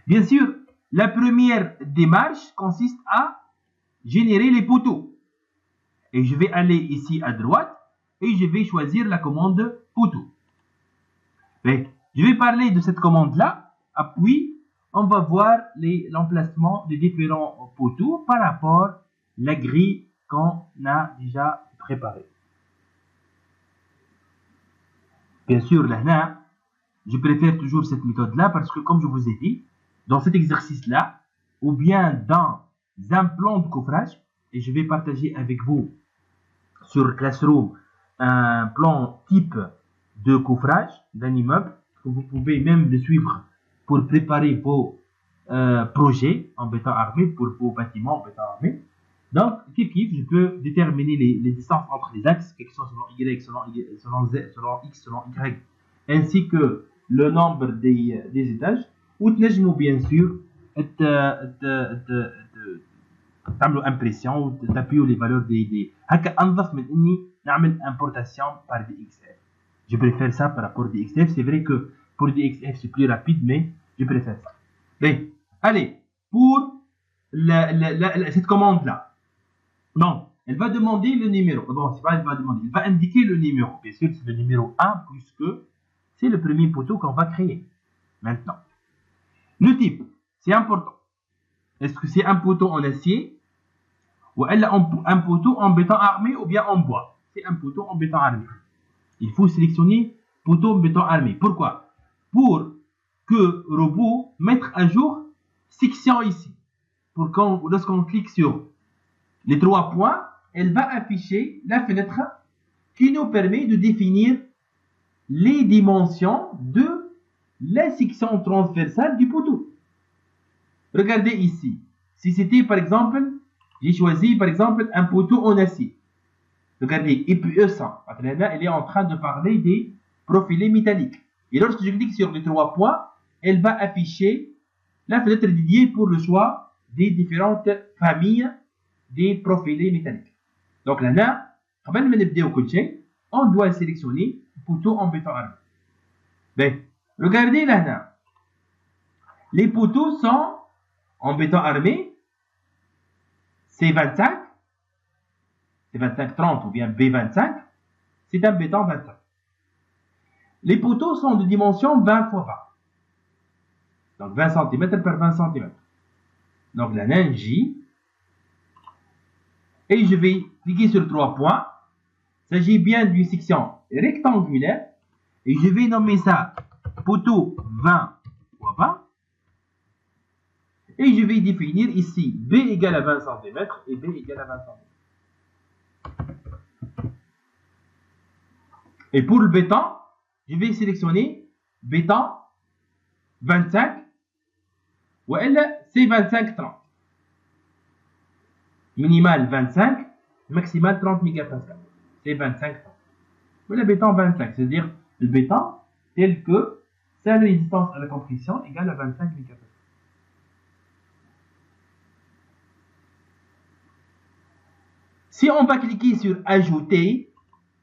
Bien sûr, la première démarche consiste à générer les poteaux. Et je vais aller ici à droite et je vais choisir la commande poteau. Et je vais parler de cette commande-là. Puis, on va voir l'emplacement des différents poteaux par rapport à la grille qu'on a déjà préparée. Bien sûr, là, je préfère toujours cette méthode-là parce que, comme je vous ai dit, dans cet exercice-là, ou bien dans un plan de coffrage, et je vais partager avec vous sur Classroom un plan type de coffrage d'un immeuble, que vous pouvez même le suivre pour préparer vos projets en béton armé, pour vos bâtiments en béton armé. Donc, je peux déterminer les distances entre les axes, qui sont selon Y, selon Z, selon X, selon Y, ainsi que le nombre des étages. Ou bien sûr, تعملوا impression ou تابيو les valeurs des هكا انظف من اني نعمل importation par DXF. Je préfère ça par rapport à DXF. C'est vrai que pour DXF c'est plus rapide, mais je préfère ça. Bien, allez, pour cette commande là, donc elle va demander le numéro. Bon, c'est pas elle va demander, elle va indiquer le numéro. Bien sûr, c'est le numéro 1 puisque c'est le premier poteau qu'on va créer. Maintenant, le type, c'est important. Est-ce que c'est un poteau en acier ou un poteau en béton armé ou bien en bois? C'est un poteau en béton armé. Il faut sélectionner poteau en béton armé. Pourquoi? Pour que robot mette à jour section ici. Pour que lorsqu'on clique sur les 3 points, elle va afficher la fenêtre qui nous permet de définir les dimensions de la section transversale du poteau. Regardez ici. Si c'était par exemple, j'ai choisi par exemple un poteau en acier. Regardez, EPE 100. Elle est en train de parler des profilés métalliques. Et lorsque je clique sur les 3 points, elle va afficher la fenêtre dédiée pour le choix des différentes familles des profilés métalliques. Donc là, on doit sélectionner poteau en béton armé. Ben, regardez là. Les poteaux sont en béton armé. C'est 25. C'est 25-30 ou bien B25. C'est un béton 25. Les poteaux sont de dimension 20 x 20. Donc 20 cm par 20 cm. Donc la naine J. Et je vais cliquer sur 3 points. Il s'agit bien d'une section rectangulaire. Et je vais nommer ça poteau 20 x 20. Et je vais définir ici B égale à 20 cm et B égale à 20 cm. Et pour le béton, je vais sélectionner béton 25 ou elle c'est 25-30. Minimal 25, maximal 30 mégapascales. C'est 25-30. Ou le béton 25, c'est-à-dire le béton tel que sa résistance à la compression égale à 25 mégapascales. Si on va cliquer sur ajouter,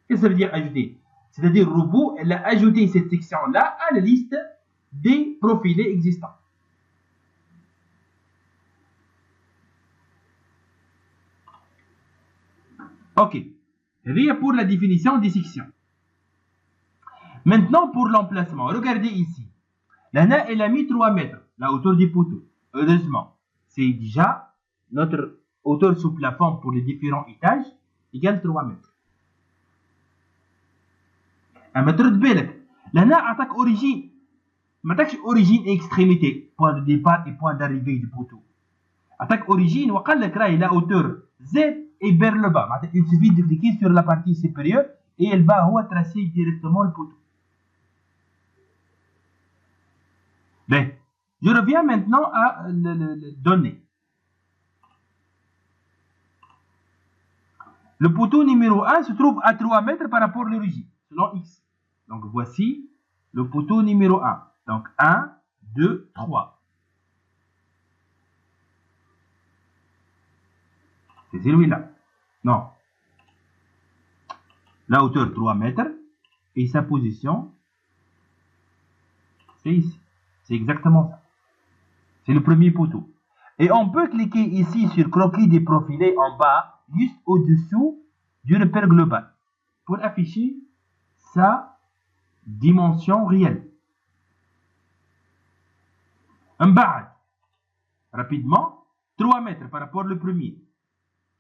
qu'est-ce que ça veut dire ajouter? C'est-à-dire le robot, elle a ajouté cette section-là à la liste des profilés existants. Ok. C'est pour la définition des sections. Maintenant pour l'emplacement. Regardez ici. Là, elle a mis 3 mètres, la hauteur du poteau. Heureusement, c'est déjà notre hauteur sous plafond pour les différents étages égale 3 mètres. Un mètre de بالك. Là, attaque origine. Attaque origine et extrémité. Point de départ et point d'arrivée du poteau. Attaque origine, وقال لك راهي la hauteur Z et vers le bas. Il suffit de cliquer sur la partie supérieure et elle va tracer directement le poteau. Bien, je reviens maintenant à les données. Le poteau numéro 1 se trouve à 3 mètres par rapport à l'origine, selon X. Donc voici le poteau numéro 1. Donc 1, 2, 3. C'est celui-là. Non. La hauteur 3 mètres et sa position, c'est ici. C'est exactement ça. C'est le premier poteau. Et on peut cliquer ici sur croquis des profilés en bas, juste au-dessous du repère global, pour afficher sa dimension réelle. Un bas, rapidement, 3 mètres par rapport au premier.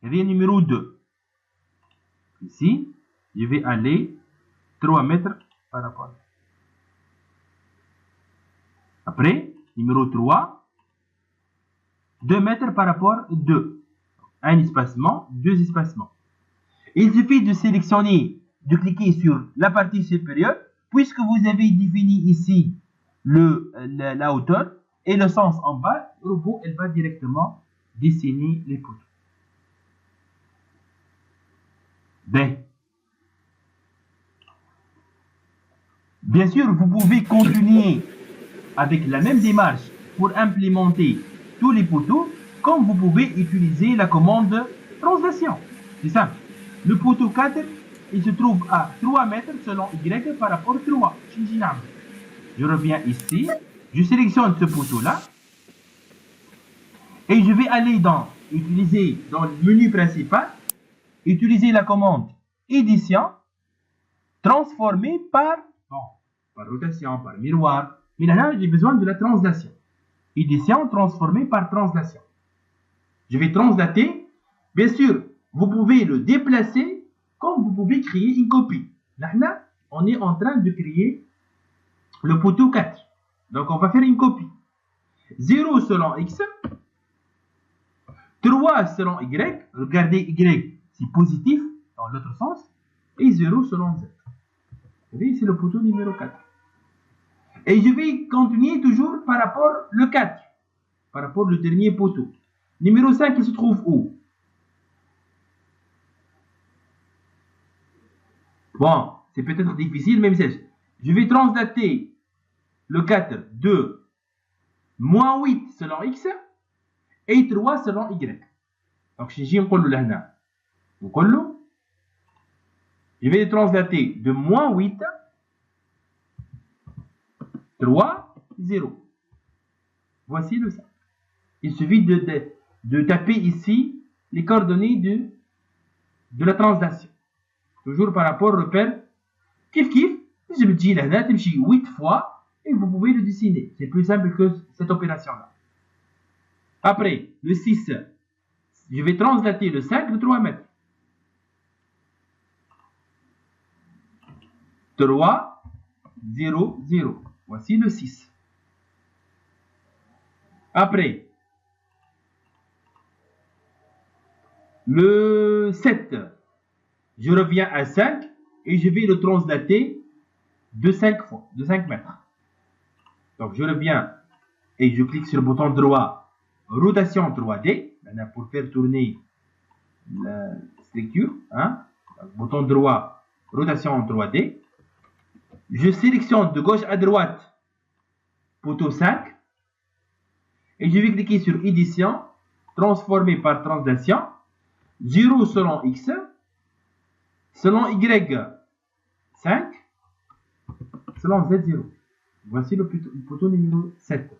Et numéro 2. Ici, je vais aller 3 mètres par rapport. Après, numéro 3, 2 mètres par rapport à 2. Un espacement, 2 espacements. Il suffit de sélectionner, de cliquer sur la partie supérieure, puisque vous avez défini ici la hauteur et le sens en bas, le robot elle va directement dessiner les poteaux. B. Bien sûr, vous pouvez continuer avec la même démarche pour implémenter tous les poteaux, comme vous pouvez utiliser la commande translation. C'est simple. Le poteau 4, il se trouve à 3 mètres selon Y par rapport à 3. Je reviens ici, je sélectionne ce poteau-là, et je vais aller utiliser dans le menu principal, utiliser la commande édition, transformer par rotation, par miroir. Mais là, j'ai besoin de la translation. Édition transformée par translation. Je vais translater. Bien sûr, vous pouvez le déplacer comme vous pouvez créer une copie. Là, on est en train de créer le poteau 4. Donc, on va faire une copie. 0 selon X, 3 selon Y. Regardez Y, c'est positif dans l'autre sens. Et 0 selon Z. Vous voyez, c'est le poteau numéro 4. Et je vais continuer toujours par rapport au 4. Par rapport au dernier poteau. Numéro 5, il se trouve où? Bon, c'est peut-être difficile, mais je vais translater le 4 de moins 8 selon X et 3 selon Y. Donc, je vais translater de moins 8, 3, 0. Voici le 5. Il suffit de taper ici les coordonnées de la translation. Toujours par rapport au repère. Kif, je me dis là, tu me 8 fois et vous pouvez le dessiner. C'est plus simple que cette opération-là. Après, le 6, je vais translater le 5 de 3 mètres. 3, 0, 0. Voici le 6. Après, le 7, je reviens à 5 et je vais le translater de 5 fois, de 5 mètres. Donc, je reviens et je clique sur le bouton droit, rotation 3D, pour faire tourner la structure. Hein? Donc, bouton droit, rotation en 3D. Je sélectionne de gauche à droite, poteau 5. Et je vais cliquer sur édition, transformer par translation. 0 selon X, selon Y, 5, selon Z, 0. Voici le poteau numéro 7.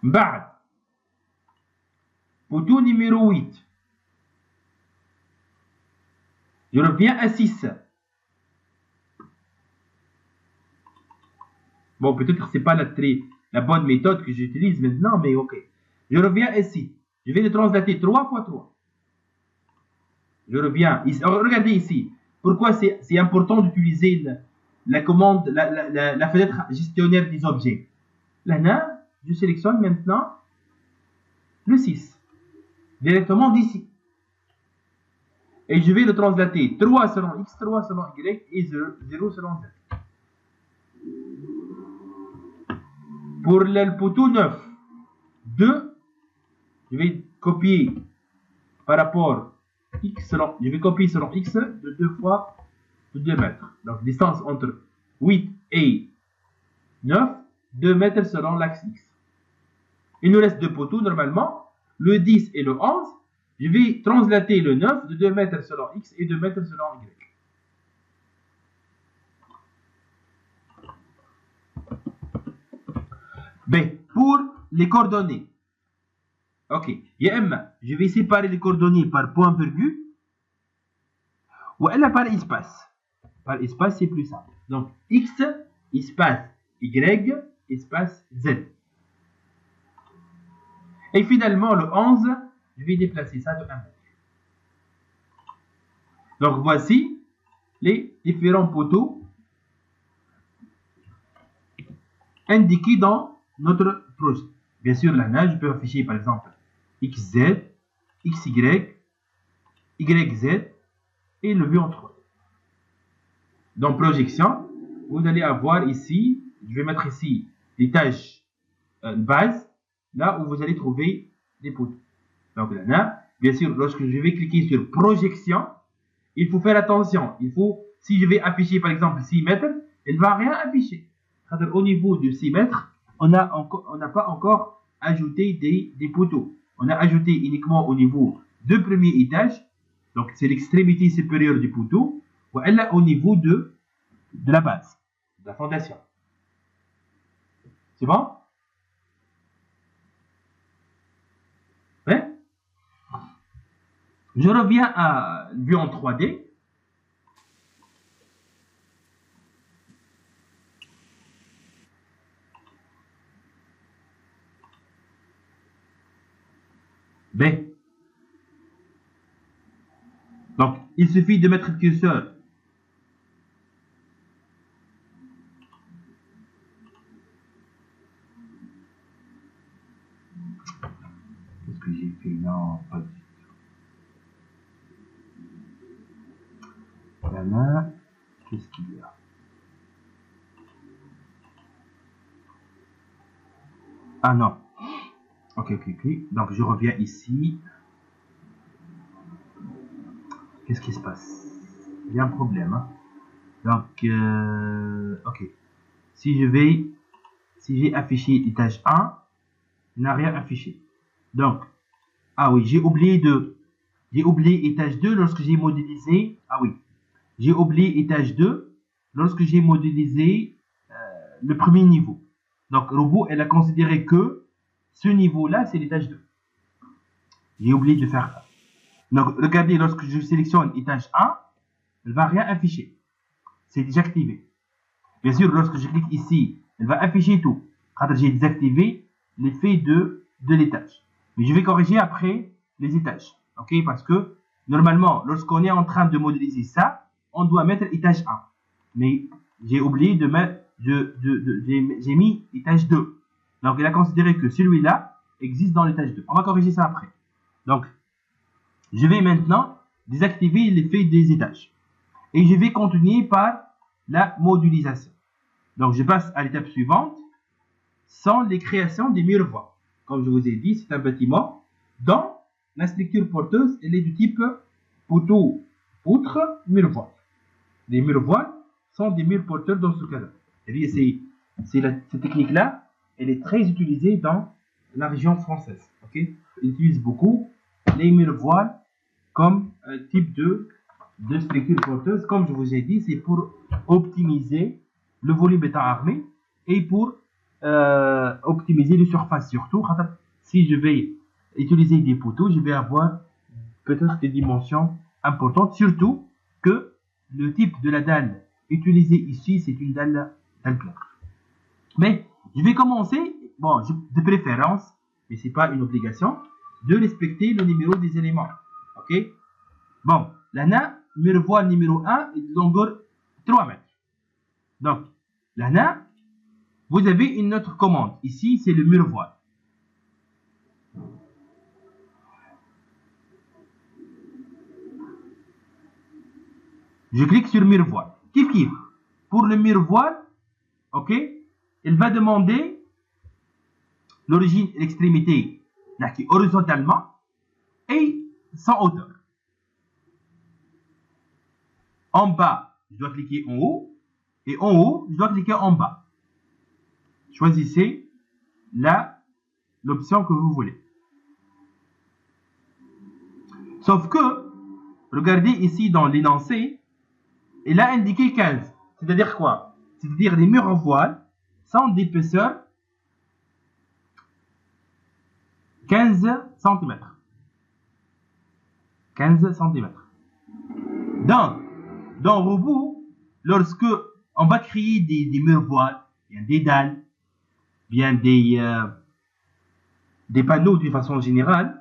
بعد poteau numéro 8. Je reviens à 6. Bon, peut-être que ce n'est pas la bonne méthode que j'utilise maintenant, mais ok. Je reviens ici. Je vais le translater 3 fois 3. Je reviens ici. Alors, regardez ici. Pourquoi c'est important d'utiliser la commande, la fenêtre gestionnaire des objets. Là, je sélectionne maintenant le 6. Directement d'ici. Et je vais le translater 3 selon X, 3 selon Y et 0 selon Z. Pour le poteau 9, 2, je vais copier par rapport X selon, je vais copier selon X de 2 fois de 2 mètres. Donc, distance entre 8 et 9, 2 mètres selon l'axe X. Il nous reste 2 poteaux normalement, le 10 et le 11. Je vais translater le 9 de 2 mètres selon X et 2 mètres selon Y. B, pour les coordonnées. Ok, je vais séparer les coordonnées par point virgule ou elle par espace. Par espace, c'est plus simple. Donc, X, espace Y, espace Z. Et finalement, le 11, je vais déplacer ça de 1 mètre. Donc, voici les différents poteaux indiqués dans notre projet. Bien sûr, là, je peux afficher par exemple XZ, XY, YZ et le vue en 3D. Dans projection, vous allez avoir ici, je vais mettre ici les tâches base, là où vous allez trouver des poteaux. Donc là, Bien sûr, lorsque je vais cliquer sur projection, il faut faire attention. Si je vais afficher par exemple 6 mètres, elle ne va rien afficher. Au niveau de 6 mètres, on n'a pas encore ajouté des poteaux. On a ajouté uniquement au niveau du premier étage, donc c'est l'extrémité supérieure du poteau, ou elle a au niveau de la base, de la fondation. C'est bon? Ouais? Je reviens à vue en 3D. B. Donc, il suffit de mettre le curseur. Qu'est-ce que j'ai fait? Non, pas du tout. Là, qu'est-ce qu'il y a? Ah non. Ok. Donc, je reviens ici. Qu'est-ce qui se passe? Il y a un problème. Hein? Donc, ok. Si j'ai affiché étage 1, il n'a rien affiché. Donc, ah oui, j'ai oublié étage 2 lorsque j'ai modélisé. Ah oui, j'ai oublié étage 2 lorsque j'ai modélisé le premier niveau. Donc, le robot, elle a considéré que ce niveau-là, c'est l'étage 2. J'ai oublié de faire ça. Donc, regardez, lorsque je sélectionne étage 1, elle ne va rien afficher. C'est déjà activé. Bien sûr, lorsque je clique ici, elle va afficher tout. Quand j'ai désactivé l'effet de l'étage. Mais je vais corriger après les étages. Ok? Parce que, normalement, lorsqu'on est en train de modéliser ça, on doit mettre étage 1. Mais j'ai oublié de mettre, j'ai mis étage 2. Donc, il a considéré que celui-là existe dans l'étage 2. On va corriger ça après. Donc, je vais maintenant désactiver l'effet des étages. Et je vais continuer par la modélisation. Donc, je passe à l'étape suivante, sans les créations des miroirs. Comme je vous ai dit, c'est un bâtiment dont la structure porteuse elle est du type poteau, poutre, miroir. Les miroirs sont des murs porteurs dans ce cas-là. Cette technique-là, elle est très utilisée dans la région française. Okay? On utilise beaucoup les miroirs comme type de structure porteuse. Comme je vous ai dit, c'est pour optimiser le volume béton armé et pour optimiser les surfaces. Surtout, si je vais utiliser des poteaux, je vais avoir peut-être des dimensions importantes. Surtout que le type de la dalle utilisée ici, c'est une dalle plate. Mais je vais commencer, de préférence, mais ce n'est pas une obligation, de respecter le numéro des éléments. Ok? Bon, là, miroir numéro 1 est de longueur 3 mètres. Donc, là, vous avez une autre commande. Ici, c'est le miroir. Je clique sur miroir. Kiff. Pour le miroir, ok, il va demander l'origine et l'extrémité horizontalement et sans hauteur. En bas, je dois cliquer en haut. Et en haut, je dois cliquer en bas. Choisissez l'option que vous voulez. Sauf que, regardez ici dans l'énoncé, il a indiqué 15. C'est-à-dire quoi? C'est-à-dire les murs en voile sont d'épaisseur 15 cm. 15 cm. Donc, dans Robot, lorsque on va créer des murs voiles, bien des dalles, bien des panneaux d'une façon générale,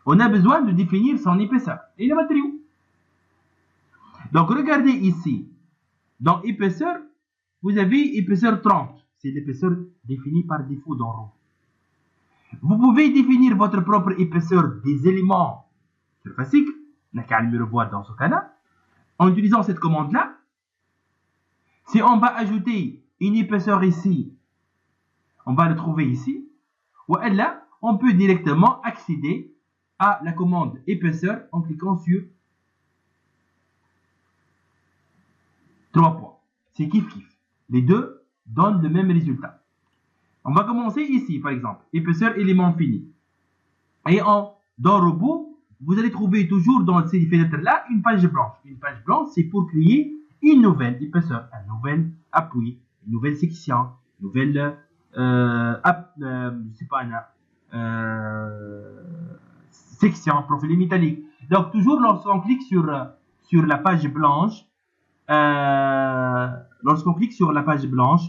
on a besoin de définir son épaisseur et le matériau. Donc, regardez ici. Dans épaisseur, vous avez épaisseur 30. C'est l'épaisseur définie par défaut dans Robot. Vous pouvez définir votre propre épaisseur des éléments surfaciques, le mur voile dans ce cas-là, en utilisant cette commande-là. Si on va ajouter une épaisseur ici, on va le trouver ici. Ou là, on peut directement accéder à la commande épaisseur en cliquant sur 3 points. C'est kiff kiff. Les deux donnent le même résultat. On va commencer ici, par exemple, épaisseur élément fini. Et dans robot, vous allez trouver toujours dans ces fenêtres-là une page blanche. Une page blanche, c'est pour créer une nouvelle épaisseur, un nouvel appui, une nouvelle section, une nouvelle je sais pas, section, profil métallique. Donc toujours lorsqu'on clique sur la page blanche, lorsqu'on clique sur la page blanche,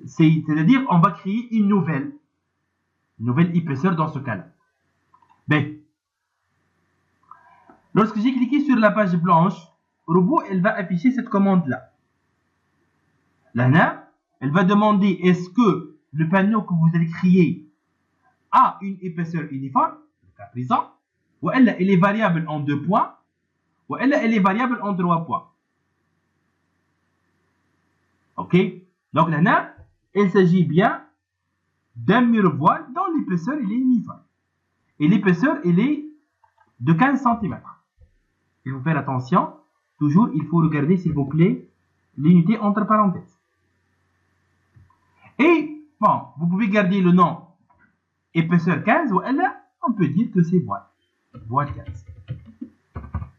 c'est-à-dire on va créer une nouvelle épaisseur dans ce cas-là. Ben, lorsque j'ai cliqué sur la page blanche, robot, elle va afficher cette commande-là. Là, elle va demander est-ce que le panneau que vous allez créer a une épaisseur uniforme, jusqu'à présent, ou elle est variable en 2 points, ou elle est variable en 3 points. Ok? Donc là, il s'agit bien d'un mur voile dont l'épaisseur est uniforme. Et l'épaisseur, elle est de 15 cm. Il faut faire attention. Toujours, il faut regarder, s'il vous plaît, l'unité entre parenthèses. Et, bon, vous pouvez garder le nom épaisseur 15 ou là, on peut dire que c'est voile. Voile 15.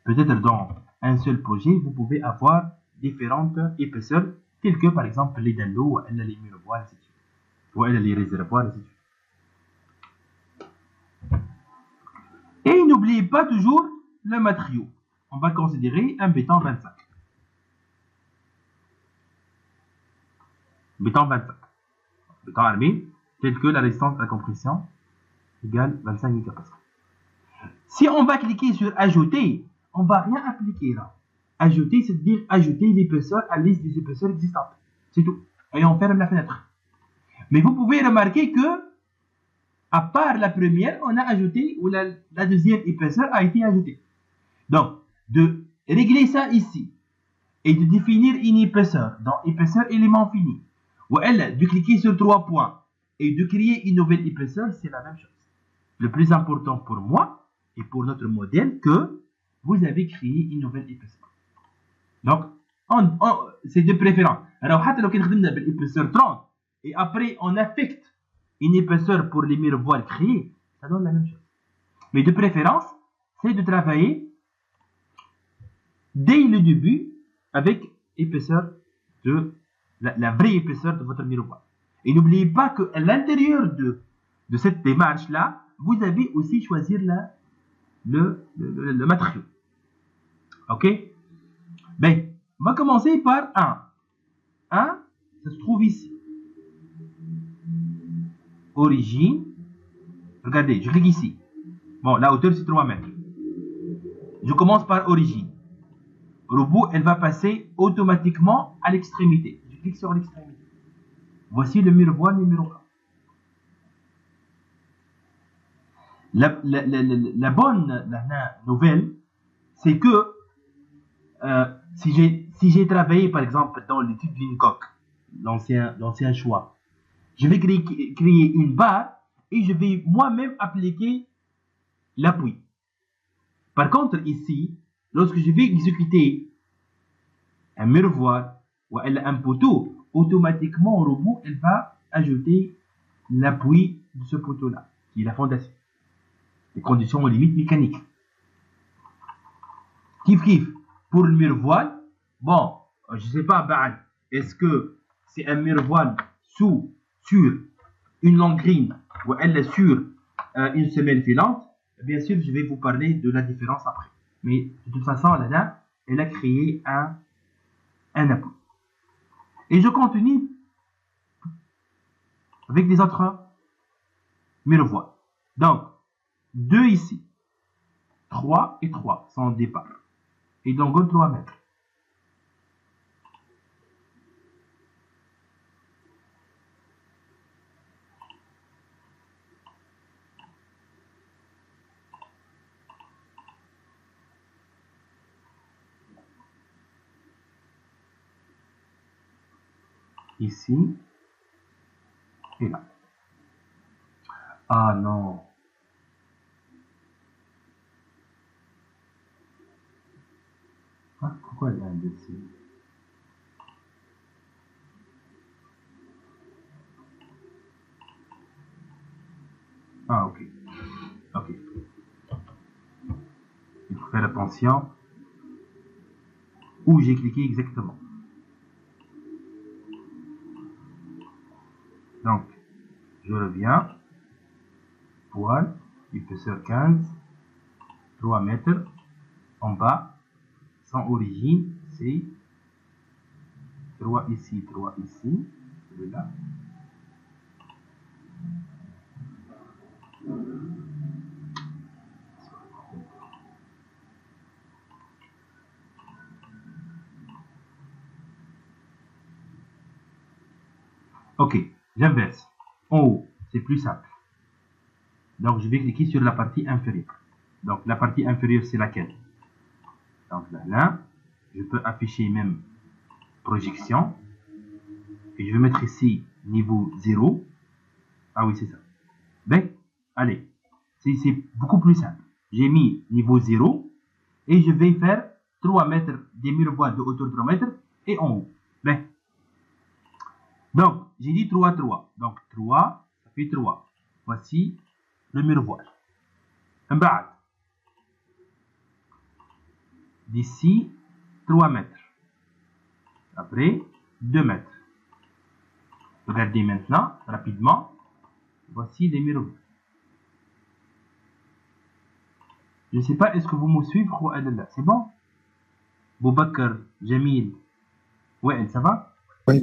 Peut-être dans un seul projet, vous pouvez avoir différentes épaisseurs, telles que par exemple les dallos, ou les murs voiles, etc. Ou les réservoirs, etc. Et n'oubliez pas toujours le matériau. On va considérer un béton 25. Béton 25. Béton armé, tel que la résistance à la compression égale 25 mégapascales. Si on va cliquer sur ajouter, on ne va rien appliquer là. Ajouter, c'est-à-dire ajouter l'épaisseur à la liste des épaisseurs existantes. C'est tout. Et on ferme la fenêtre. Mais vous pouvez remarquer que, à part la première, on a ajouté, ou la deuxième épaisseur a été ajoutée. Donc, de régler ça ici, et de définir une épaisseur dans épaisseur élément fini, ou elle, de cliquer sur 3 points, et de créer une nouvelle épaisseur, c'est la même chose. Le plus important pour moi, et pour notre modèle, que vous avez créé une nouvelle épaisseur. Donc, c'est de préférence. Alors, si on a l'épaisseur 30, et après on affecte une épaisseur pour les murs voiles créés, ça donne la même chose. Mais de préférence, c'est de travailler dès le début avec épaisseur de la vraie épaisseur de votre mur voile. Et n'oubliez pas qu'à l'intérieur de cette démarche-là, vous avez aussi choisi le matériau. Ok? Ben, on va commencer par 1. 1, ça se trouve ici. Origine. Regardez, je clique ici. Bon, la hauteur c'est 3 mètres. Je commence par origine. Robot, elle va passer automatiquement à l'extrémité. Je clique sur l'extrémité. Voici le mur voile numéro 1. La bonne nouvelle, c'est que si j'ai travaillé par exemple dans l'étude d'une coque, l'ancien choix, je vais créer une barre et je vais moi-même appliquer l'appui. Par contre, ici, lorsque je vais exécuter un mur voile ou un poteau, automatiquement au robot, elle va ajouter l'appui de ce poteau-là, qui est la fondation. Les conditions aux limites mécaniques. Kiff. Pour le mur voile, bon, je ne sais pas, est-ce que c'est un mur voile sur une longue grille ou elle est sur une semelle filante? Bien sûr, je vais vous parler de la différence après. Mais de toute façon, là, elle a créé un appui. Et je continue avec les autres murs voiles. Donc, 2 ici, 3 et 3 sont au départ. Et donc, 3 mètres. Ici et là. Ah non. Ah, pourquoi il y a un dessus? Ah, ok. Ok. Il faut faire attention où j'ai cliqué exactement. Donc, je reviens. Poil, épaisseur 15, 3 mètres. En bas, sans origine, c'est 3 ici, 3 ici. Celui-là. Ok, j'inverse. En haut, c'est plus simple. Donc, je vais cliquer sur la partie inférieure. Donc, la partie inférieure, c'est laquelle? Donc, là, je peux afficher même projection. Et je vais mettre ici niveau 0. Ah oui, c'est ça. Ben, allez, c'est beaucoup plus simple. J'ai mis niveau 0 et je vais faire 3 mètres des miroirs de hauteur 3 mètres et en haut. Ben, donc, j'ai dit 3, 3. Donc, 3, ça fait 3. Voici le miroir. Un بعد. D'ici, 3 mètres. Après, 2 mètres. Regardez maintenant, rapidement. Voici les miroirs. Je ne sais pas, est-ce que vous me suivez ou là? C'est bon? Boubakar, Jamil, ouais, ça va? Oui,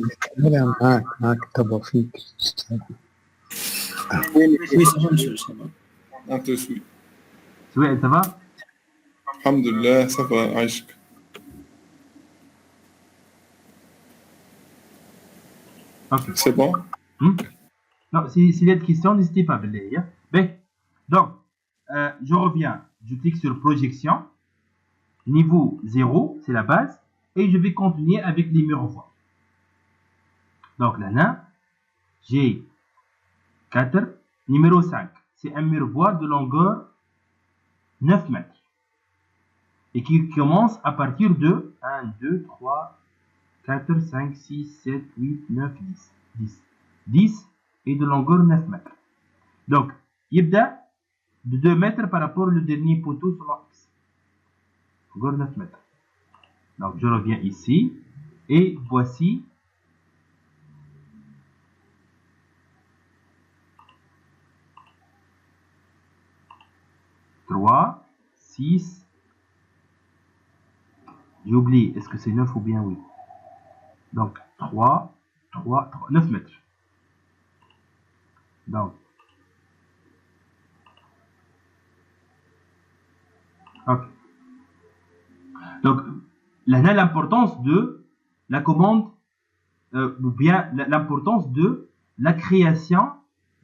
معك تبع فيك. Oui, ça va, monsieur, ça va. On te suit. Ouais, ça va? Alhamdulillah, ça va, Aïchk. Ok. C'est bon? Non, s'il y a des questions, n'hésitez pas à me les dire. Ben, donc, je reviens, je clique sur projection, niveau 0, c'est la base, et je vais continuer avec les miroirs. Donc là, j'ai 4, numéro 5, c'est un miroir de longueur 9 mètres. Et qui commence à partir de 1, 2, 3, 4, 5, 6, 7, 8, 9, 10. 10. 10 et de longueur 9 mètres. Donc, يبدأ de 2 mètres par rapport au dernier poteau sur l'axe. Longueur 9 mètres. Donc, je reviens ici. Et voici trois, 6. J'ai oublié, est-ce que c'est 9 ou bien oui? Donc, 3, 3, 3, 9 mètres. Donc, ok. Donc, là, l'importance de la commande, ou bien l'importance de la création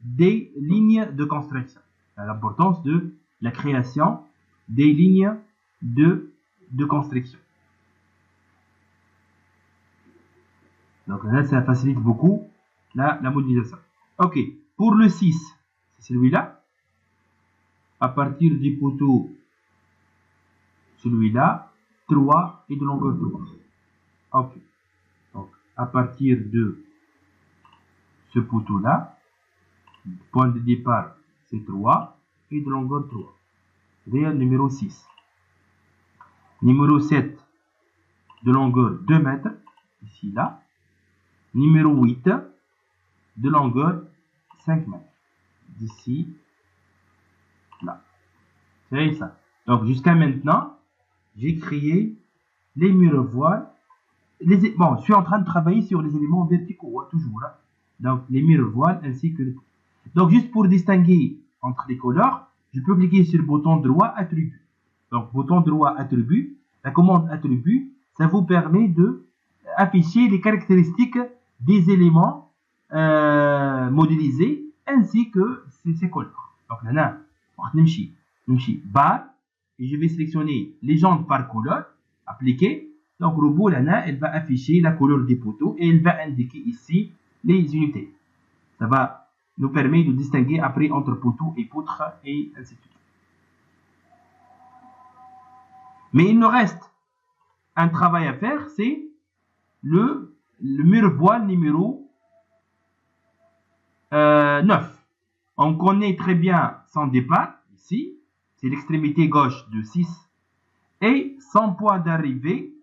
des lignes de construction. L'importance de la création des lignes de construction. Donc là, ça facilite beaucoup la modélisation. Ok, pour le 6, c'est celui-là. À partir du poteau, celui-là, 3 et de longueur 3. Ok. Donc, à partir de ce poteau-là, point de départ, c'est 3 et de longueur 3. Réel numéro 6. Numéro 7, de longueur 2 mètres, ici, là. Numéro 8, de longueur 5 mètres, d'ici, là. C'est ça. Donc, jusqu'à maintenant, j'ai créé les miroirs. Bon, je suis en train de travailler sur les éléments verticaux, hein, toujours. Hein. Donc, les miroirs ainsi que les... Donc, juste pour distinguer entre les couleurs, je peux cliquer sur le bouton droit attribut. Donc, bouton droit attribut, la commande attribut, ça vous permet de afficher les caractéristiques des éléments modélisés ainsi que ces couleurs. Donc, là, bar, et je vais sélectionner les jantes par couleur, appliquer. Donc, le robot, là, elle va afficher la couleur des poteaux et elle va indiquer ici les unités. Ça va nous permet de distinguer après entre poteau et poutre et ainsi de suite. Mais il nous reste un travail à faire, c'est le mur voile numéro 9. On connaît très bien son départ, ici, c'est l'extrémité gauche de 6, et son point d'arrivée,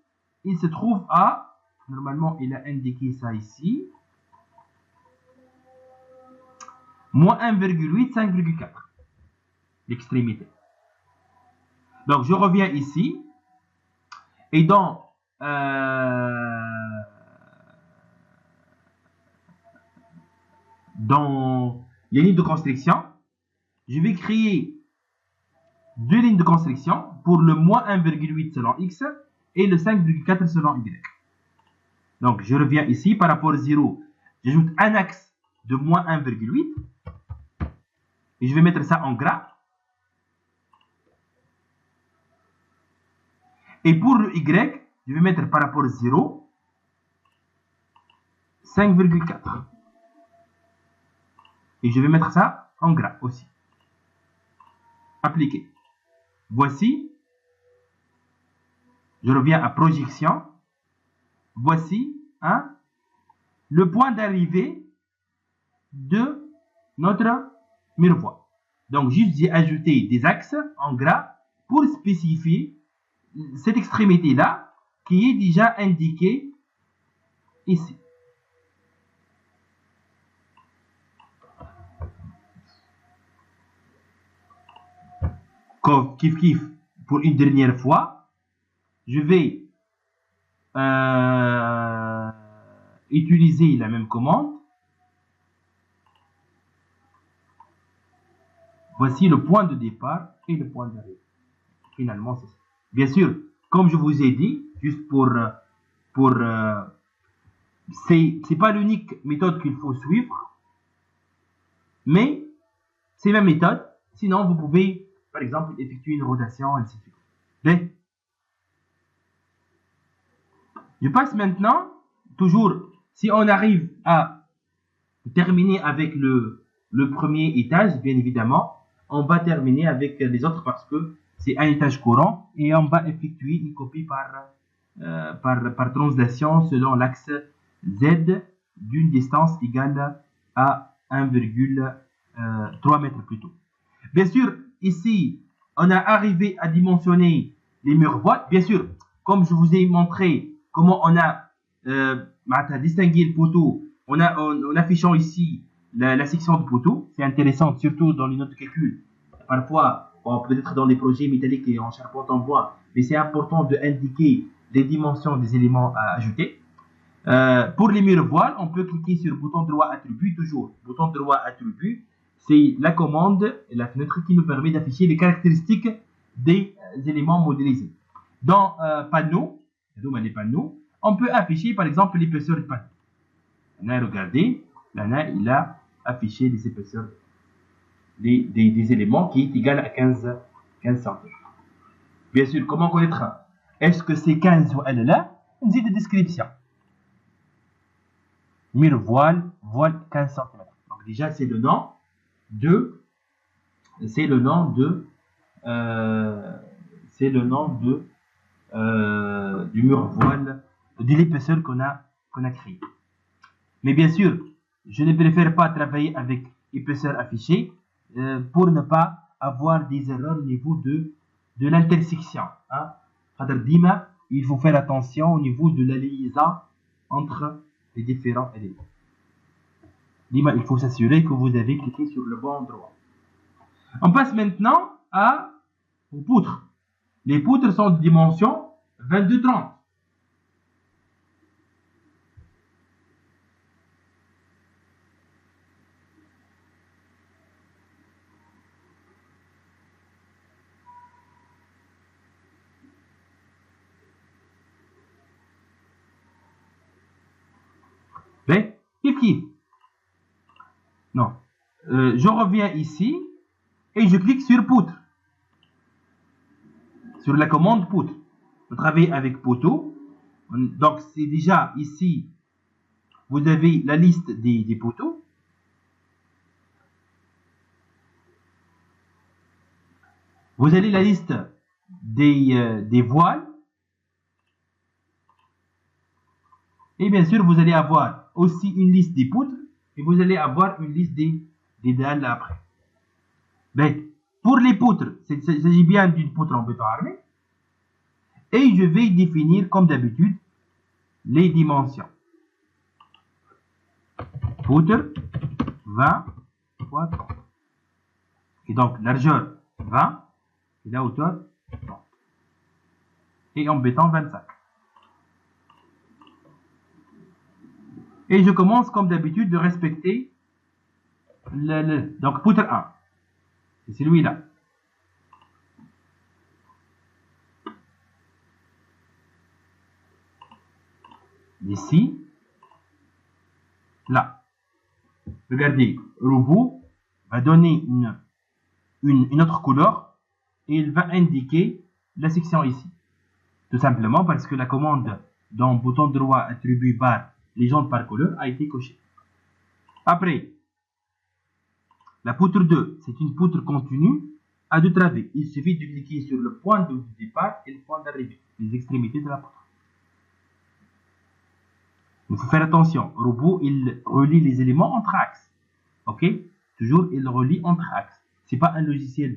il se trouve à, normalement il a indiqué ça ici, moins 1,8, 5,4, l'extrémité. Donc je reviens ici, et dans les lignes de construction, je vais créer deux lignes de construction pour le moins 1,8 selon x et le 5,4 selon y. Donc je reviens ici, par rapport à 0, j'ajoute un axe de moins 1,8 et je vais mettre ça en gras. Et pour le y, je vais mettre par rapport à 0, 5,4. Et je vais mettre ça en gras aussi. Appliquer. Voici. Je reviens à projection. Voici le point d'arrivée de notre miroir. Donc, juste j'ai ajouté des axes en gras pour spécifier cette extrémité-là qui est déjà indiquée ici. Kif kif, pour une dernière fois, je vais utiliser la même commande. Voici le point de départ et le point d'arrivée. Finalement, c'est ça. Bien sûr, comme je vous ai dit, juste c'est pas l'unique méthode qu'il faut suivre, mais c'est la méthode. Sinon, vous pouvez, par exemple, effectuer une rotation, ainsi de suite. Bien. Je passe maintenant, toujours, si on arrive à terminer avec le premier étage, bien évidemment, on va terminer avec les autres parce que c'est un étage courant et on va effectuer une copie par translation selon l'axe Z d'une distance égale à 1,3 mètres plus tôt. Bien sûr, ici, on a arrivé à dimensionner les murs voiles. Bien sûr, comme je vous ai montré comment on a distingué le poteau, en affichant ici la section de poteau. C'est intéressant, surtout dans les notes de calcul. Parfois, peut-être dans les projets métalliques et en charpente en bois, mais c'est important d'indiquer les dimensions des éléments à ajouter. Pour les murs voiles, on peut cliquer sur le bouton droit attribut, toujours. Bouton droit attribut, c'est la commande, la fenêtre qui nous permet d'afficher les caractéristiques des éléments modélisés. Dans panneau, les panneaux, on peut afficher par exemple l'épaisseur du panneau. On a regardé, là, il a affiché les épaisseurs des éléments qui est égal à 15 cm. Bien sûr, comment connaître? Est-ce que c'est 15 ou elle là? Une petite description. Mur voile 15 cm. Donc déjà c'est le nom du mur voile, de l'épaisseur qu'on a créé. Mais bien sûr, je ne préfère pas travailler avec épaisseur affichée pour ne pas avoir des erreurs au niveau de l'intersection. Il faut faire attention au niveau de la liaison entre les différents éléments. Il faut s'assurer que vous avez cliqué sur le bon endroit. On passe maintenant aux poutres. Les poutres sont de dimension 22-30. Mais, qui? Non. Je reviens ici et je clique sur poutre. Sur la commande poutre. On travaille avec poteau. Donc, c'est déjà ici, vous avez la liste des poteaux. vous avez la liste des voiles. Et bien sûr, vous allez avoir aussi une liste des poutres et vous allez avoir une liste des dalles après. Ben, pour les poutres, il s'agit bien d'une poutre en béton armé. Et je vais définir, comme d'habitude, les dimensions. Poutre, 20 fois 30. Et donc, largeur, 20. Et la hauteur, 30. Et en béton, 25. Et je commence, comme d'habitude, de respecter donc, poutre 1. C'est celui-là. D'ici, là. Regardez, robot va donner une autre couleur et il va indiquer la section ici. Tout simplement parce que la commande dans bouton droit attribut barre légende par couleur a été cochée. Après, la poutre 2, c'est une poutre continue à deux travées. Il suffit de cliquer sur le point de départ et le point d'arrivée, les extrémités de la poutre. Il faut faire attention. Robot, il relie les éléments entre axes. Ok? Toujours, il relie entre axes. C'est pas un logiciel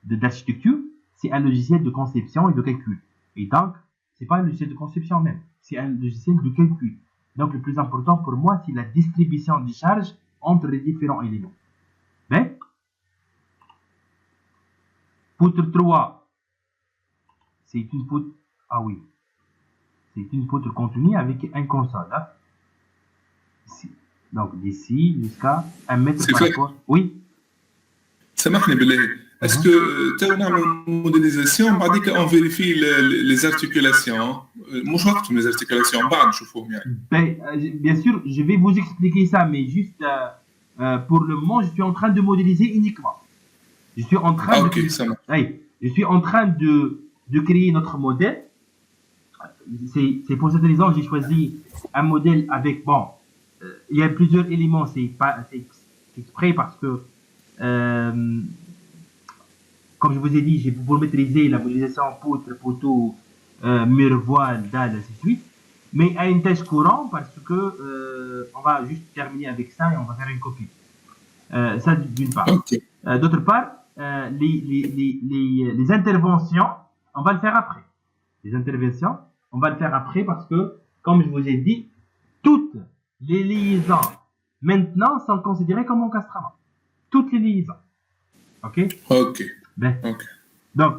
d'architecture, c'est un logiciel de conception et de calcul. Et donc, c'est pas un logiciel de conception même, c'est un logiciel de calcul. Donc, le plus important pour moi, c'est la distribution des charges entre les différents éléments. Mais, poutre 3, c'est une poutre. Ah oui. C'est une poutre continue avec un console. Hein? Ici. Donc, d'ici jusqu'à 1 mètre par rapport. Oui. سامحني بالله. Est-ce que tu as une modélisation بعد qu'on vérifie les articulations مش وقتهم les articulations بعد نشوفوهم يعني. Bien sûr, je vais vous expliquer ça, mais juste pour le moment, je suis en train de modéliser uniquement. Je suis en train je suis en train de créer notre modèle. C'est pour cette raison que j'ai choisi un modèle avec, bon, il y a plusieurs éléments, c'est exprès parce que, comme je vous ai dit, j'ai pour maîtriser la modélisation poutre, poteau, mur, voile, dalle, ainsi de suite, mais à une tâche courante parce que on va juste terminer avec ça et on va faire une copie. Ça d'une part. Okay. D'autre part, les interventions, on va le faire après. Les interventions, on va le faire après parce que, comme je vous ai dit, toutes les liaisons maintenant sont considérées comme encastrement. Toutes les liaisons. Ok? Ok. Ben. Okay. Donc,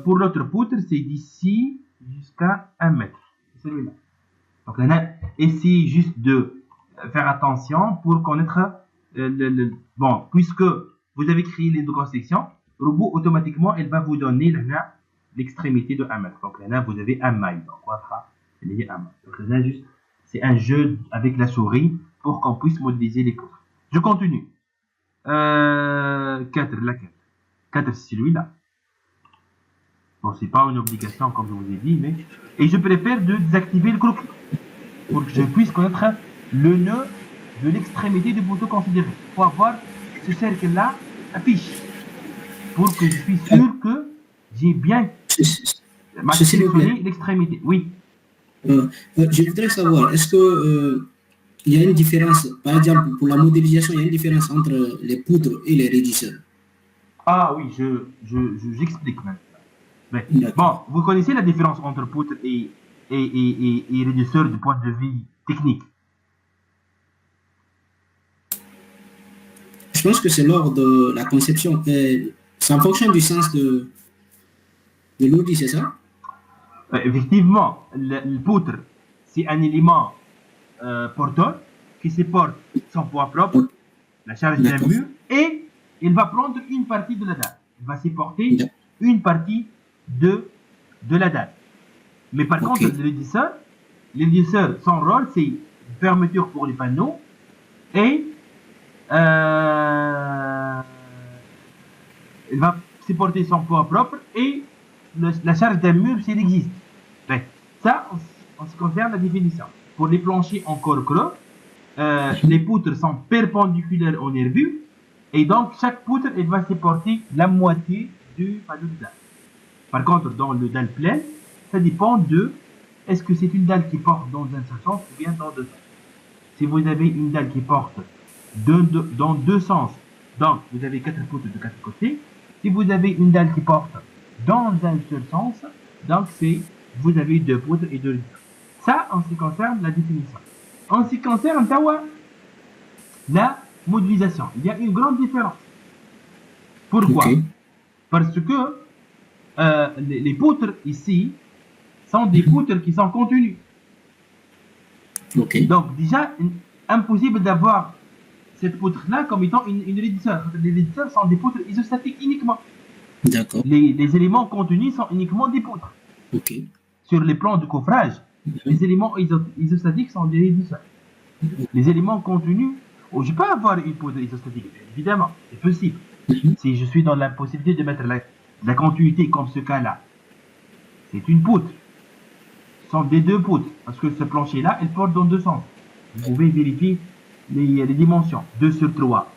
pour l'autre poutre, c'est d'ici jusqu'à 1 mètre. C'est celui-là. Donc, là, essayez juste de faire attention pour connaître bon, puisque vous avez créé les deux constructions, robot automatiquement, elle va vous donner l'extrémité de 1 mètre. Donc là, vous avez un maille. Donc, on va lier un maille. Donc là, juste, c'est un jeu avec la souris pour qu'on puisse modéliser les poutres. Je continue. 4, la 4. 4, c'est celui-là. Bon, c'est pas une obligation, comme je vous ai dit, mais. Et je préfère de désactiver le croquis pour que je puisse connaître le nœud de l'extrémité du poteau considéré. Pour avoir ce cercle-là affiche. Pour que je suis sûr que j'ai bien sélectionné l'extrémité. Oui. Je voudrais savoir, est-ce que il y a une différence, par exemple, pour la modélisation, il y a une différence entre les poutres et les régisseurs? Ah oui, j'explique maintenant. Mais, bon, vous connaissez la différence entre poutre et régisseur du point de vue technique? Je pense que c'est lors de la conception. C'est en fonction du sens de l'audi, c'est ça? Effectivement, le poutre, c'est un élément porteur qui supporte son poids propre, la charge d'un mur, et il va prendre une partie de la dalle. Il va supporter une partie de la dalle. Mais par contre, le régisseur, son rôle, c'est fermeture pour les panneaux et il va supporter son poids propre et la charge d'un mur s'il existe. Ben, ça, en ce qui concerne la définition. Pour les planchers encore creux, les poutres sont perpendiculaires au nerveux et donc chaque poutre elle va supporter la moitié du panneau de dalle. Par contre, dans le dalle pleine, ça dépend de est-ce que c'est une dalle qui porte dans un seul sens ou bien dans deux sens. Si vous avez une dalle qui porte dans deux sens, donc vous avez 4 poutres de 4 côtés. Si vous avez une dalle qui porte dans un seul sens, donc vous avez 2 poutres et 2 réducteurs. Ça, en ce qui concerne la définition. En ce qui concerne la modélisation, il y a une grande différence. Pourquoi? Parce que les poutres ici sont des poutres qui sont continues. Donc déjà, impossible d'avoir cette poutre-là comme étant une réducteur. Les réducteurs sont des poutres isostatiques uniquement. D'accord. Les éléments contenus sont uniquement des poutres. Sur les plans de coffrage, les éléments isostatiques sont des réducteurs. Les éléments contenus, je peux avoir une poutre isostatique, évidemment, c'est possible. Si je suis dans la possibilité de mettre la continuité comme ce cas-là, c'est une poutre. Ce sont des 2 poutres, parce que ce plancher-là, il porte dans 2 sens. Vous pouvez vérifier les dimensions. 2 sur 3.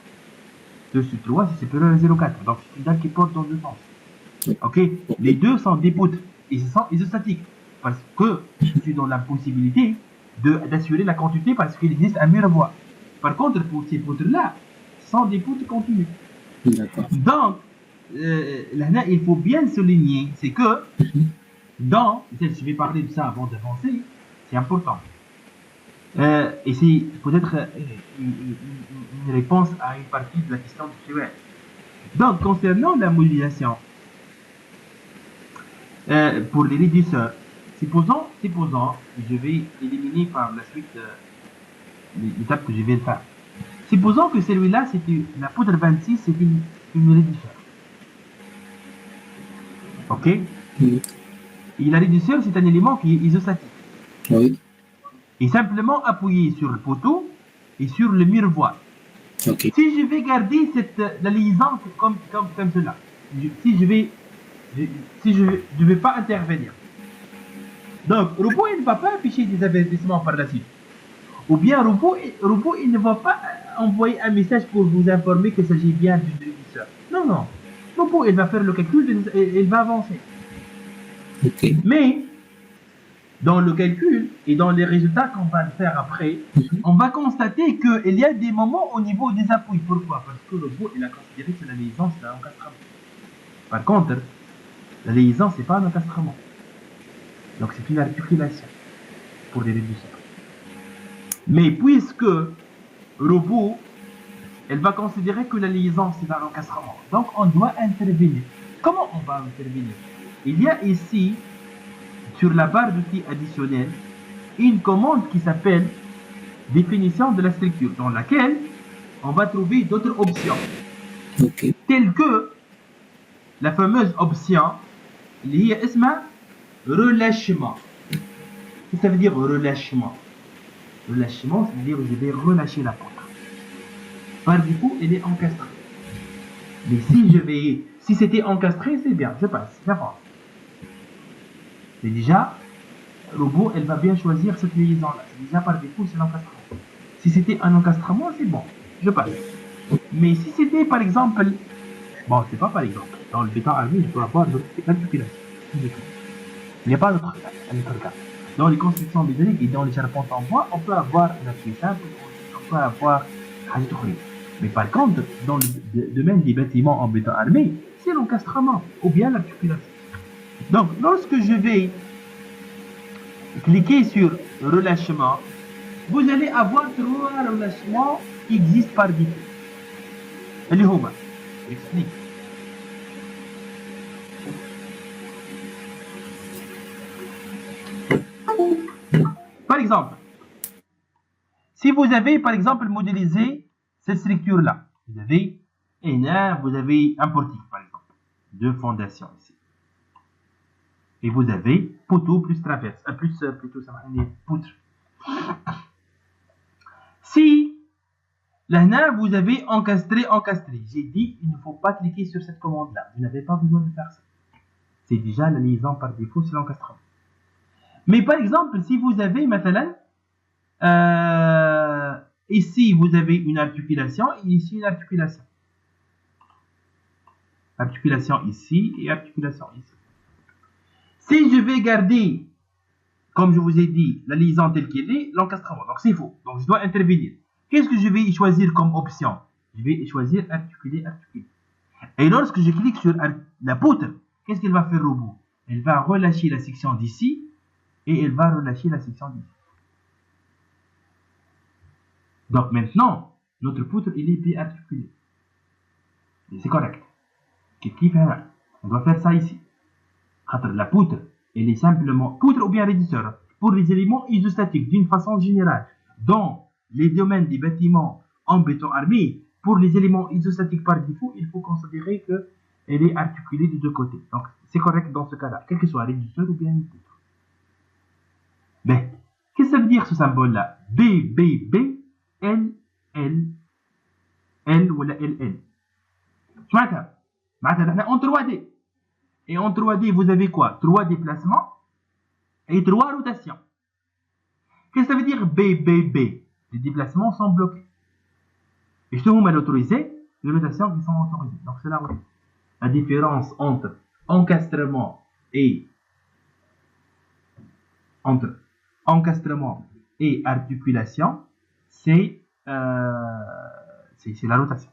2 sur 3, c'est supérieur à 0,4. Donc c'est une dalle qui porte dans 2 sens. Ok. Les 2 sont des poutres, et ce sont isostatiques. Parce que je suis dans la possibilité d'assurer la continuité parce qu'il existe un mur à voie. Par contre, pour ces poutres-là, ce sont des poutres continues. Donc, là, il faut bien souligner, c'est que je vais parler de ça avant d'avancer, c'est important. Et c'est peut-être une réponse à une partie de la question de Chouet. Donc, concernant la modélisation, pour les réducteurs, supposons, je vais éliminer par la suite l'étape que je vais faire. Supposons que celui-là, la poudre 26, c'est une réducteur. Ok? Et la réducteur, c'est un élément qui est isostatique. Et simplement appuyé sur le poteau et sur le mur-voile. Si je vais garder la liaison comme cela, si je ne vais pas intervenir. Donc, robot, il ne va pas afficher des avertissements par la suite. Ou bien, robot, il ne va pas envoyer un message pour vous informer qu'il s'agit bien d'une réducteur. Non. Robot, il va faire le calcul et il va avancer. Mais, dans le calcul et dans les résultats qu'on va faire après, on va constater qu'il y a des moments au niveau des appuis. Pourquoi? Parce que le robot, il a considéré que la liaison, c'est un encastrement. Par contre, la liaison, c'est pas un encastrement. Donc, c'est une articulation pour les réducteurs. Mais puisque le robot, elle va considérer que la liaison, c'est un encastrement. Donc, on doit intervenir. Comment on va intervenir? Il y a ici, sur la barre d'outils additionnels, une commande qui s'appelle définition de la structure, dans laquelle on va trouver d'autres options. Telles que la fameuse option liée à relâchement. Qu'est-ce que ça veut dire relâchement? Relâchement, ça veut dire que je vais relâcher la poutre. Par défaut, elle est encastrée. Mais si c'était encastré, c'est bien, je passe, j'avance. C'est déjà, le robot, elle va bien choisir cette liaison-là. C'est déjà par défaut, c'est l'encastrement. Si c'était un encastrement, c'est bon, je passe. Mais si c'était par exemple, bon, c'est pas par exemple, dans le béton armé, je peux avoir l'articulation. Il n'y a pas d'autre cas. Dans les constructions métalliques et dans les charpentes en bois, on peut avoir un appui simple, on peut avoir un autre. Mais par contre, dans le domaine des bâtiments en béton armé, c'est l'encastrement ou bien l'articulation. Donc, lorsque je vais cliquer sur relâchement, vous allez avoir 3 relâchements qui existent par défaut. اللي هما explique. Par exemple, si vous avez par exemple modélisé cette structure-là, vous avez un portique par exemple, 2 fondations ici. Et vous avez poteau plus traverse, plutôt ça va poutre. Si là, vous avez encastré. J'ai dit, il ne faut pas cliquer sur cette commande-là. Vous n'avez pas besoin de faire ça. C'est déjà la liaison par défaut, c'est l'encastrement. Mais par exemple, si vous avez, maintenant, ici, vous avez une articulation et ici une articulation. Articulation ici et articulation ici. Si je vais garder, comme je vous ai dit, la liaison telle qu'elle est, l'encastrement. Donc c'est faux. Donc je dois intervenir. Qu'est-ce que je vais choisir comme option? Je vais choisir articuler, articuler. Et lorsque je clique sur la poutre, qu'est-ce qu'elle va faire au bout? Elle va relâcher la section d'ici et elle va relâcher la section d'ici. Donc maintenant, notre poutre, il est bien articulé. Et c'est correct. On doit faire ça ici. La poutre, elle est simplement poutre ou bien régisseur pour les éléments isostatiques d'une façon générale. Dans les domaines des bâtiments en béton armé, pour les éléments isostatiques par défaut, il faut considérer qu'elle est articulée de deux côtés. Donc c'est correct dans ce cas-là, quel que soit un régisseur ou bien une poutre. Mais, qu'est-ce que ça veut dire ce symbole-là? B, B, B, L, L, L ou la LL. En 3D. Et en 3D, vous avez quoi? 3 déplacements et 3 rotations. Qu'est-ce que ça veut dire B, B, B? Les déplacements sont bloqués. Et je te vous l'autorisé, les rotations qui sont autorisées. Donc c'est la différence entre encastrement et articulation, c'est la rotation.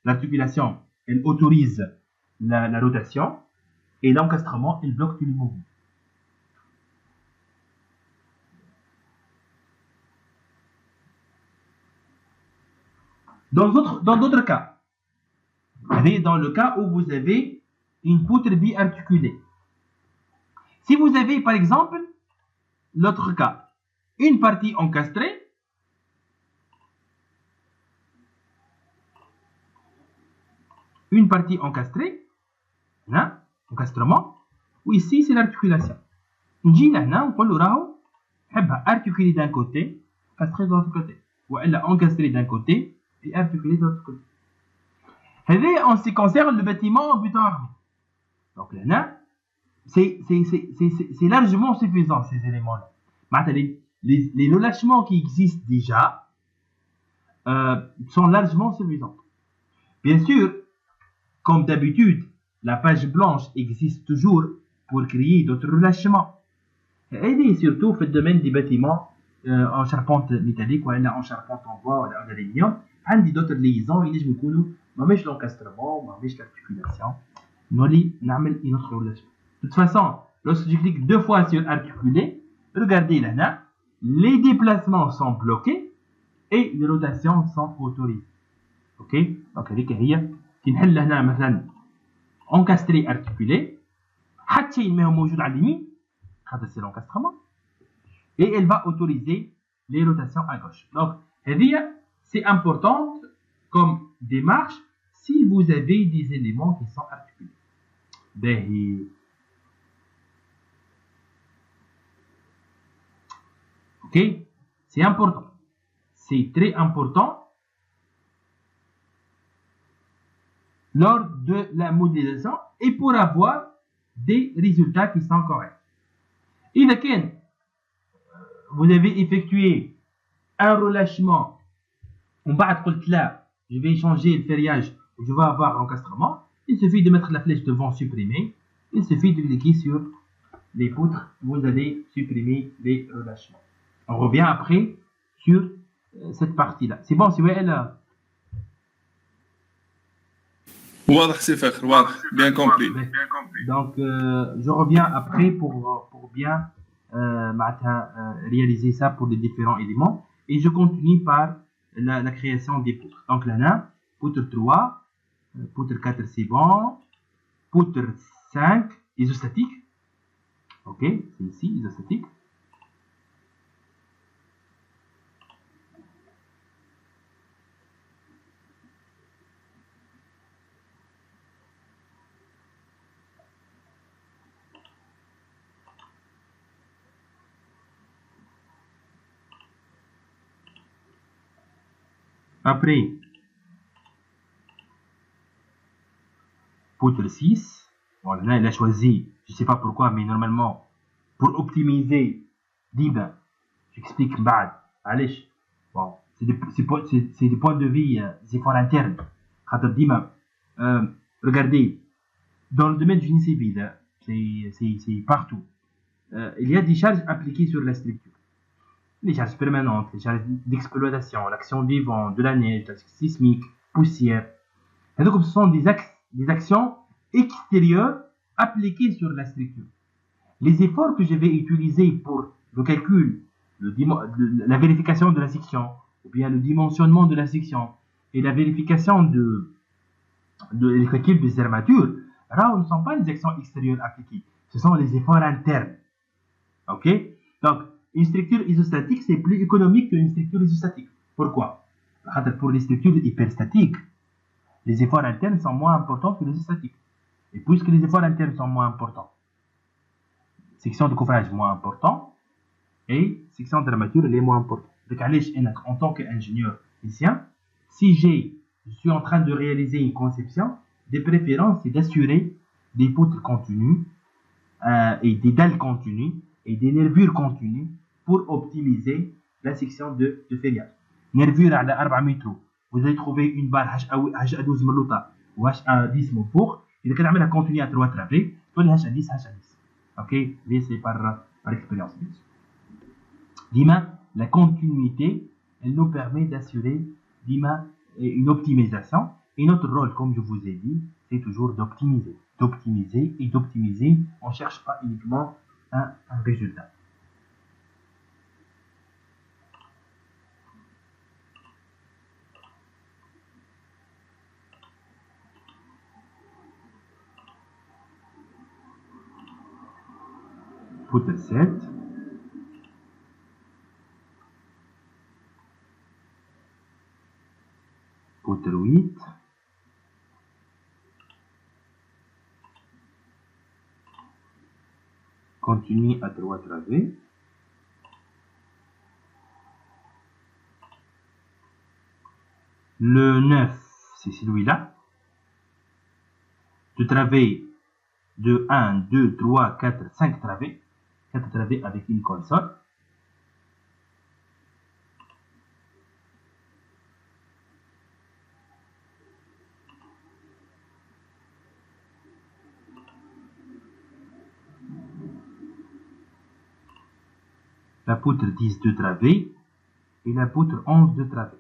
L'articulation, elle autorise la rotation et l'encastrement, il bloque tous les mouvements. Dans d'autres cas, dans le cas où vous avez une poutre biarticulée, si vous avez par exemple l'autre cas, une partie encastrée, encastrement, ou ici c'est l'articulation. نجي لهنا ونقول له راهو حبها articulé d'un côté, encastré de l'autre côté, ou elle a encastré d'un côté et articulé de l'autre côté. هذا en ce qui concerne le bâtiment en béton armé. Donc là, c'est largement suffisant ces éléments-là. Les relâchements qui existent déjà sont largement suffisants. Bien sûr, comme d'habitude, la page blanche existe toujours pour créer d'autres relâchements. Et surtout dans le domaine des bâtiments en charpente métallique ou en charpente en bois ou en aluminium, عندي d'autres liaisons اللي ينجموا يكونوا ماهمش l'encasтрement, ماهمش l'articulation, نولي نعمل une autre relâchement. De toute façon, lorsque je clique deux fois sur articuler, regardez là, les déplacements sont bloqués et les rotations sont autorisées. Ok? Donc هذيك هي كي نحل هنا مثلا encastré articulé, حتى شيء ما هو موجود على اليمين هذا c'est l'encastrement et elle va autoriser les rotations à gauche. Donc هذه c'est important comme démarche si vous avez des éléments qui sont articulés. باهي. Ok, c'est important, c'est très important lors de la modélisation et pour avoir des résultats qui sont corrects. إذا كان vous avez effectué un relâchement ومن بعد قلت لا je vais changer le ferriage ou je vais avoir l'encastrement, il suffit de mettre la flèche devant supprimer, il suffit de cliquer sur les poutres, vous allez supprimer les relâchements. On revient après sur cette partie-là. C'est bon, c'est elle. واضح سي فخر واضح bien compris. Donc je reviens après pour bien réaliser ça pour les différents éléments et je continue par la création des poutres. Donc là, poutre 3, poutre 4 c'est bon, poutre 5 isostatique. Ok, c'est ici isostatique. Après, poutre 6. Bon, là, il a choisi, je ne sais pas pourquoi, mais normalement, pour optimiser, j'explique bad. Allez, bon, c'est des points de vue, des efforts internes. Regardez, dans le domaine du génie civil, hein, c'est partout. Il y a des charges appliquées sur la structure. Les charges permanentes, les charges d'exploitation, l'action du vent, de la neige, l'action sismique, poussière. Et donc, ce sont des actions extérieures appliquées sur la structure. Les efforts que je vais utiliser pour le calcul, la vérification de la section, ou bien le dimensionnement de la section, et la vérification de calcul des armatures, là, ce ne sont pas les actions extérieures appliquées, ce sont les efforts internes. Ok? Donc, une structure isostatique, c'est plus économique qu'une structure isostatique. Pourquoi? Pour les structures hyperstatiques, les efforts internes sont moins importants que les isostatiques. Et puisque les efforts internes sont moins importants, section de couvrage moins important, et section d'armature elle est moins importante. Donc, en tant qu'ingénieur physicien, si je suis en train de réaliser une conception, des préférences, c'est d'assurer des poutres continues et des dalles continues et des nervures continues pour optimiser la section de ferriage. Nervure à 4 mètres, vous allez trouver une barre H12 مرلوطة ou H10 من فوق. إذا كان عاملها continue à 3 travées, تولي H10 H10. Ok, mais c'est par expérience. Dima, la continuité, elle nous permet d'assurer Dima une optimisation. Et notre rôle, comme je vous ai dit, c'est toujours d'optimiser. D'optimiser et d'optimiser. On ne cherche pas uniquement un résultat. Poutre 7. Poutre 8. Continue à 3 travées. Le 9, c'est celui-là. De travées de 1, 2, 3, 4, 5 travées. 4 travées avec une console. La poutre 10 de travées et la poutre 11 de travées.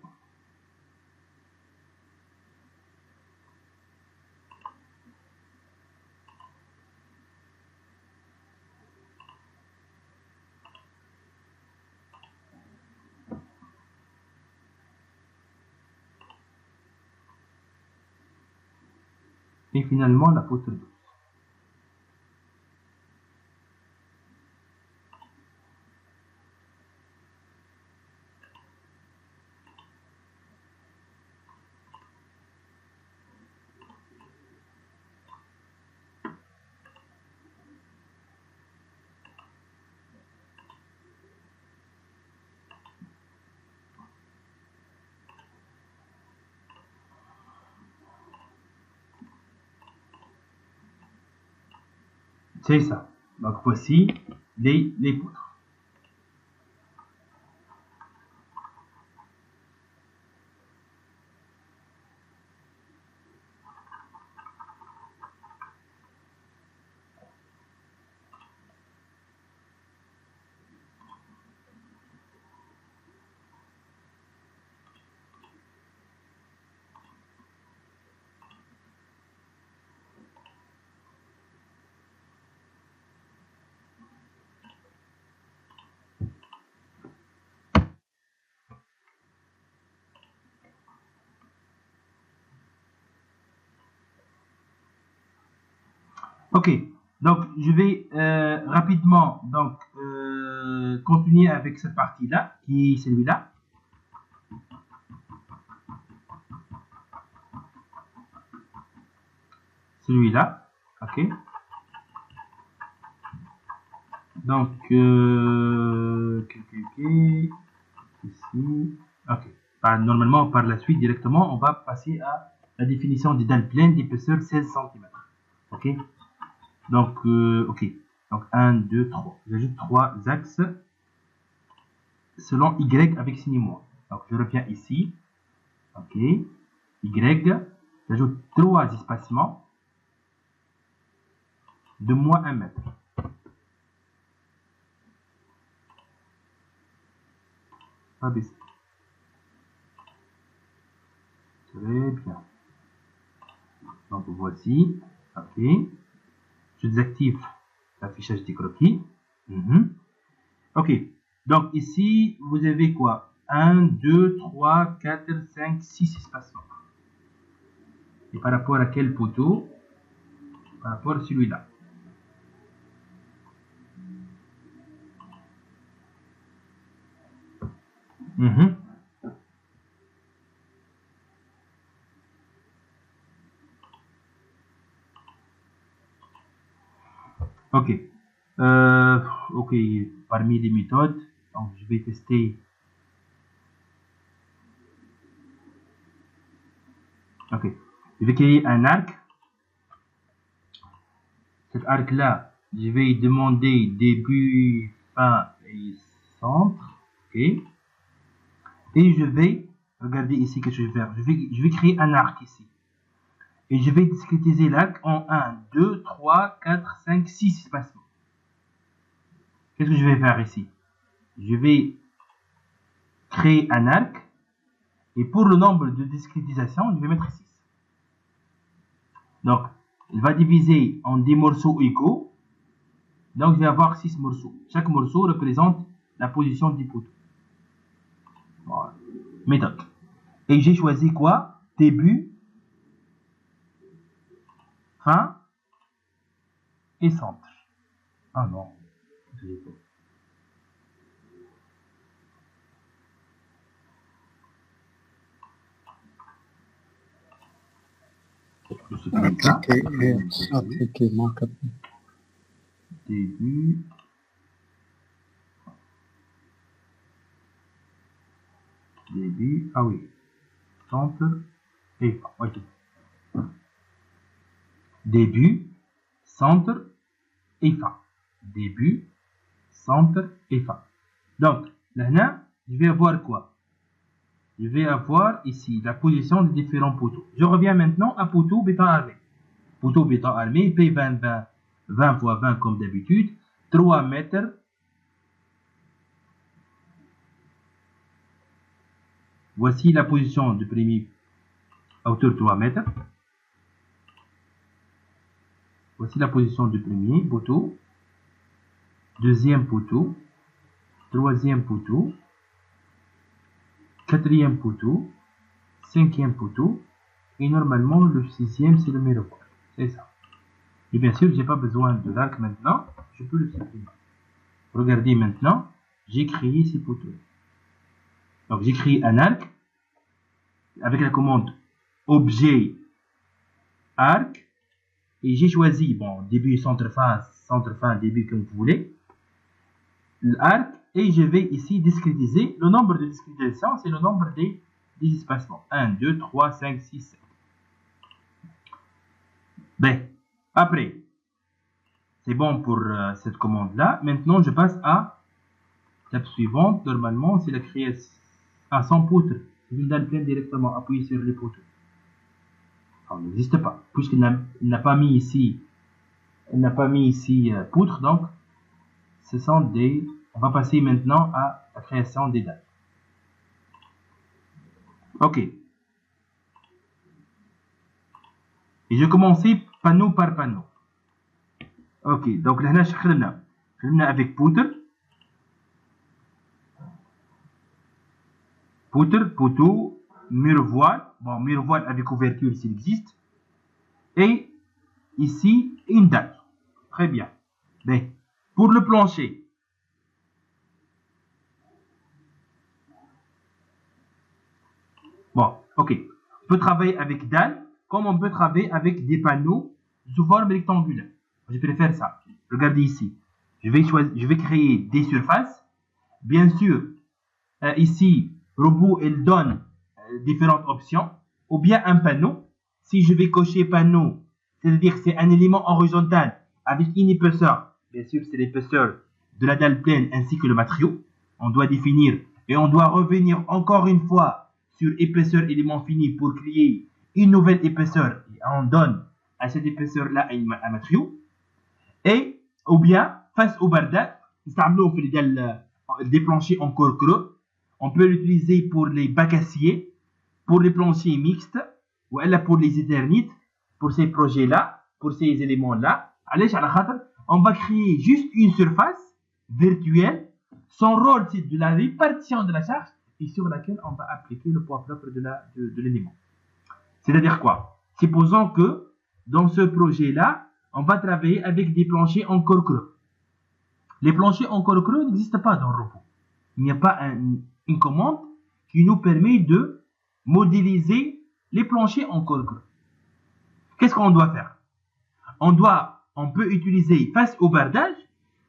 Et finalement la poutre 12. C'est ça. Donc voici les poutres. Ok, donc je vais rapidement donc continuer avec cette partie-là, qui est celui-là. Celui-là, ok. Donc, ici, ok. Normalement, par la suite, directement, on va passer à la définition des dalles pleines d'épaisseur 16 cm. Ok. Donc, ok. Donc, 1, 2, 3. J'ajoute 3 axes selon Y avec signe moins. Donc, je reviens ici. Ok. Y. J'ajoute 3 espacements. de moins 1 mètre. Abaisser. Très bien. Donc voici. Ok. Je désactive l'affichage des croquis. Ok. Donc ici, vous avez quoi? 1, 2, 3, 4, 5, 6 espacements. Et par rapport à quel poteau? Par rapport à celui-là. Ok. Ok. Parmi les méthodes, donc je vais tester. Ok. Je vais créer un arc. Cet arc-là, je vais demander début, fin et centre. Ok. Et je vais, regardez ici que je vais faire. Je vais créer un arc ici. Et je vais discrétiser l'arc en 1, 2, 3, 4, 5, 6 espacements. Qu'est-ce que je vais faire ici? Je vais créer un arc. Et pour le nombre de discrétisation, je vais mettre 6. Donc, il va diviser en des morceaux égaux. Donc, je vais avoir 6 morceaux. Chaque morceau représente la position du poteau. Voilà. Méthode. Et j'ai choisi quoi? Début, fin et centre. Ah non. Début. Début. Ah oui. Centre et fin. Ok. Début, centre et fin. Début, centre et fin. Donc, là, je vais avoir quoi? Je vais avoir ici la position des différents poteaux. Je reviens maintenant à poteau béton armé. Poteau béton armé, P20, 20, 20 x 20 comme d'habitude. 3 mètres. Voici la position du premier à hauteur de 3 mètres. Voici la position du premier poteau. Deuxième poteau. Troisième poteau. Quatrième poteau. Cinquième poteau. Et normalement, le sixième, c'est le miroir. C'est ça. Et bien sûr, je n'ai pas besoin de l'arc maintenant. Je peux le supprimer. Regardez maintenant. J'ai créé ces poteaux. Donc, j'ai créé un arc. Avec la commande objet arc. Et j'ai choisi, bon, début, centre, fin, début, comme vous voulez. L'arc. Et je vais ici discrétiser. Le nombre de discrétisation, c'est le nombre des espacements. 1, 2, 3, 5, 6, 7. Ben, après, c'est bon pour cette commande-là. Maintenant, je passe à l'étape suivante. Normalement, c'est la création à 100 poutres. C'est une dalle pleine directement appuyée sur les poteaux. Alors, il n'existe pas. Puisqu'il n'a pas mis ici, poutre, donc, ce sont des... On va passer maintenant à la création des dalles. Ok. Et je vais commencer panneau par panneau. Ok. Donc là, je vais avec poutre. Poutre, poteau, mur voile. Bon, mur voile avec ouverture s'il existe. Et ici, une dalle. Très bien. Mais pour le plancher, bon, ok. On peut travailler avec dalle, comme on peut travailler avec des panneaux sous forme rectangulaire. Je préfère ça. Regardez ici. Je vais créer des surfaces. Bien sûr, ici, robot, il donne différentes options. Ou bien un panneau. Si je vais cocher panneau, c'est-à-dire que c'est un élément horizontal avec une épaisseur. Bien sûr, c'est l'épaisseur de la dalle pleine ainsi que le matériau. On doit définir et on doit revenir encore une fois sur épaisseur élément fini pour créer une nouvelle épaisseur. Et on donne à cette épaisseur-là un matériau. Et, ou bien, face au bardage, des planchers encore creux. On peut l'utiliser pour les bacassiers, pour les planchers mixtes, ou pour les éternites, pour ces projets-là, pour ces éléments-là. On va créer juste une surface virtuelle. Son rôle, c'est de la répartition de la charge et sur laquelle on va appliquer le poids propre de l'élément. C'est-à-dire quoi? Supposons que dans ce projet-là, on va travailler avec des planchers encore creux. Les planchers encore creux n'existent pas dans le robot. Il n'y a pas une commande qui nous permet de modéliser les planchers encore creux. Qu'est-ce qu'on doit faire? On peut utiliser face au bardage,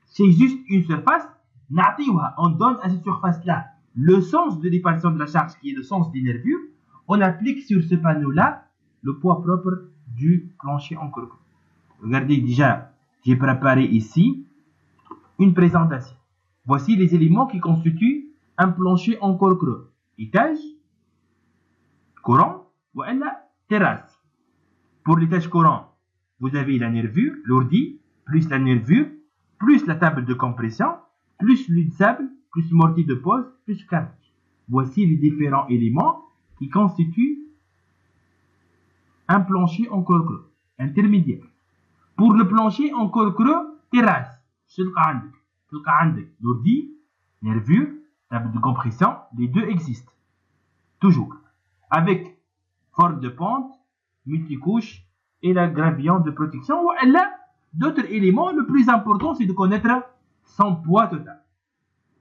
c'est juste une surface. On donne à cette surface-là le sens de répartition de la charge qui est le sens des nervures. On applique sur ce panneau-là le poids propre du plancher encore creux. Regardez déjà, j'ai préparé ici une présentation. Voici les éléments qui constituent un plancher encore creux. Étage, courant ou la terrasse. Pour l'étage courant, vous avez la nervure, l'ordi, plus la nervure, plus la table de compression, plus l'huile de sable, plus mortier de pose, plus carrelage. Voici les différents éléments qui constituent un plancher encore creux, intermédiaire. Pour le plancher encore creux, terrasse. L'ordi, nervure, table de compression, les deux existent. Toujours. Avec forme de pente, multicouche et la gravillon de protection. Ou d'autres éléments, le plus important, c'est de connaître son poids total.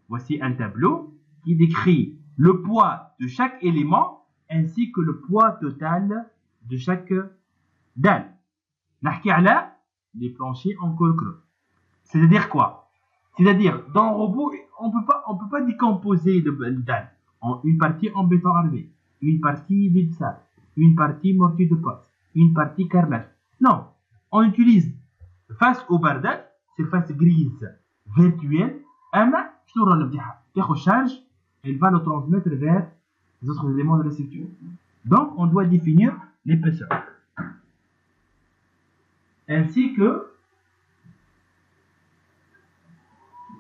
Voici un tableau qui décrit le poids de chaque élément ainsi que le poids total de chaque dalle. Les planchers encore creux. C'est-à-dire quoi? C'est-à-dire, dans le robot, on peut pas décomposer le dalle en une partie en béton armé, une partie huile de sable, une partie mortier de pose, une partie carrelage. Non, on utilise face au bardage, surface grise virtuelle, charge, elle va le transmettre vers les autres éléments de la structure. Donc, on doit définir l'épaisseur. Ainsi que,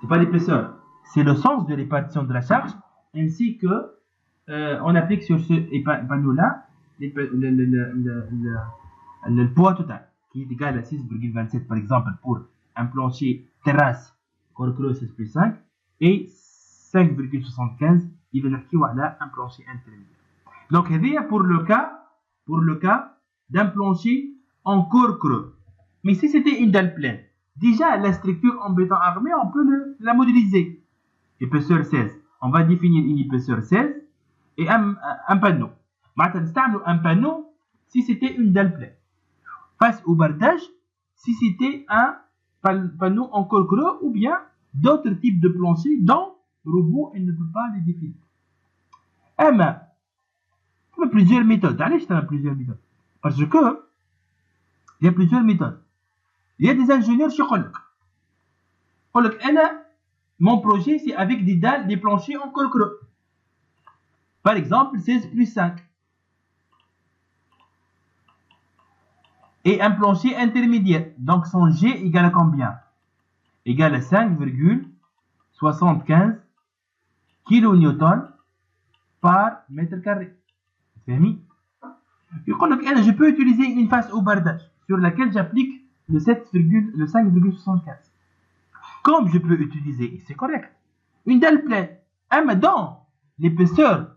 c'est pas l'épaisseur, c'est le sens de répartition de la charge, ainsi que on applique sur ce panneau-là le poids total, qui est égal à 6,27 par exemple pour un plancher terrasse corps creux 6 plus 5 et 5,75 il va un plancher intermédiaire. Donc, pour le cas d'un plancher en corps creux. Mais si c'était une dalle pleine, déjà la structure en béton armé, on peut la modéliser. Épaisseur 16. On va définir une épaisseur 16 et un panneau. Un panneau si c'était une dalle pleine. Face au bardage, si c'était un panneau en corps creux ou bien d'autres types de planchers dont le robot il ne peut pas les définir. Il y a plusieurs méthodes. Parce que il y a plusieurs méthodes. Il y a des ingénieurs qui disent mon projet c'est avec des dalles, des planchers en corps creux. Par exemple, 16 plus 5. Et un plancher intermédiaire. Donc son G égale à combien? Égale à 5,75 kN par mètre carré. Je peux utiliser une face au bardage sur laquelle j'applique le 5,75. Comme je peux utiliser, c'est correct, une dalle pleine, dans l'épaisseur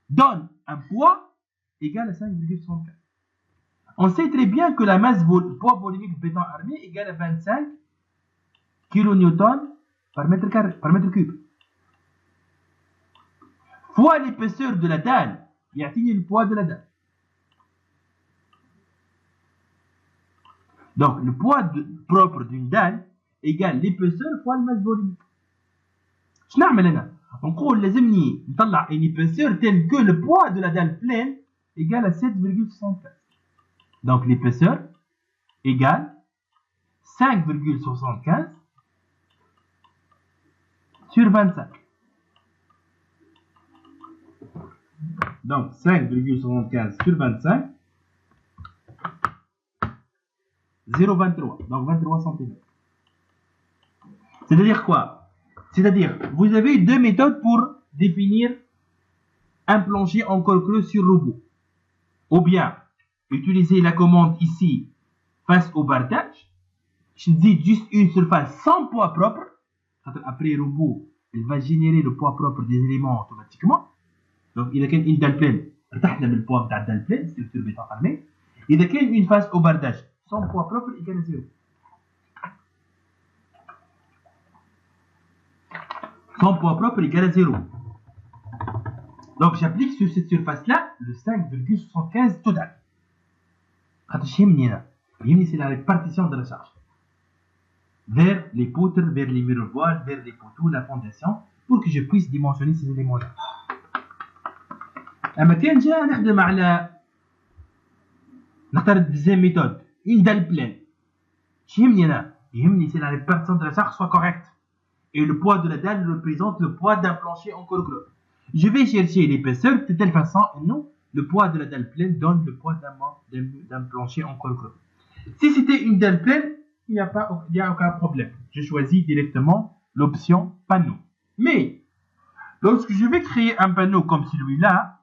donne un poids égal à 5,75. On sait très bien que la masse poids volumique béton armé égale à 25 kN par mètre cube. Fois l'épaisseur de la dalle, il y a le poids de la dalle. Donc, le poids propre d'une dalle égale l'épaisseur fois la masse volumique. Je on dit لازمني نطلع une épaisseur telle que le poids de la dalle pleine égale à 7,75. Donc, l'épaisseur égale 5,75 sur 25. Donc, 5,75 sur 25, 0,23. Donc, 23 cm. C'est-à-dire quoi? C'est-à-dire, vous avez deux méthodes pour définir un plancher en col creux sur robot. Ou bien, utiliser la commande ici face au bardage. Je dis juste une surface sans poids propre. Après robot, il va générer le poids propre des éléments automatiquement. Donc, il y a une dalle pleine. Le poids de la dalle pleine, structure béton armé. Il y a une face au bardage sans poids propre égale à 0. Sans poids propre égale à 0. Donc j'applique sur cette surface-là le 5,75 total. C'est la répartition de la charge. Vers les poutres, vers les murs voiles, vers les poteaux, la fondation, pour que je puisse dimensionner ces éléments-là. لما كان جا نخدم على نختار deuxième méthode, une dalle pleine. يهمني c'est la répartition de la charge soit correcte. Et le poids de la dalle représente le poids d'un plancher en col creux. Je vais chercher l'épaisseur de telle façon, non, le poids de la dalle pleine donne le poids d'un plancher en col creux. Si c'était une dalle pleine, il n'y a aucun problème. Je choisis directement l'option panneau. Mais, lorsque je vais créer un panneau comme celui-là,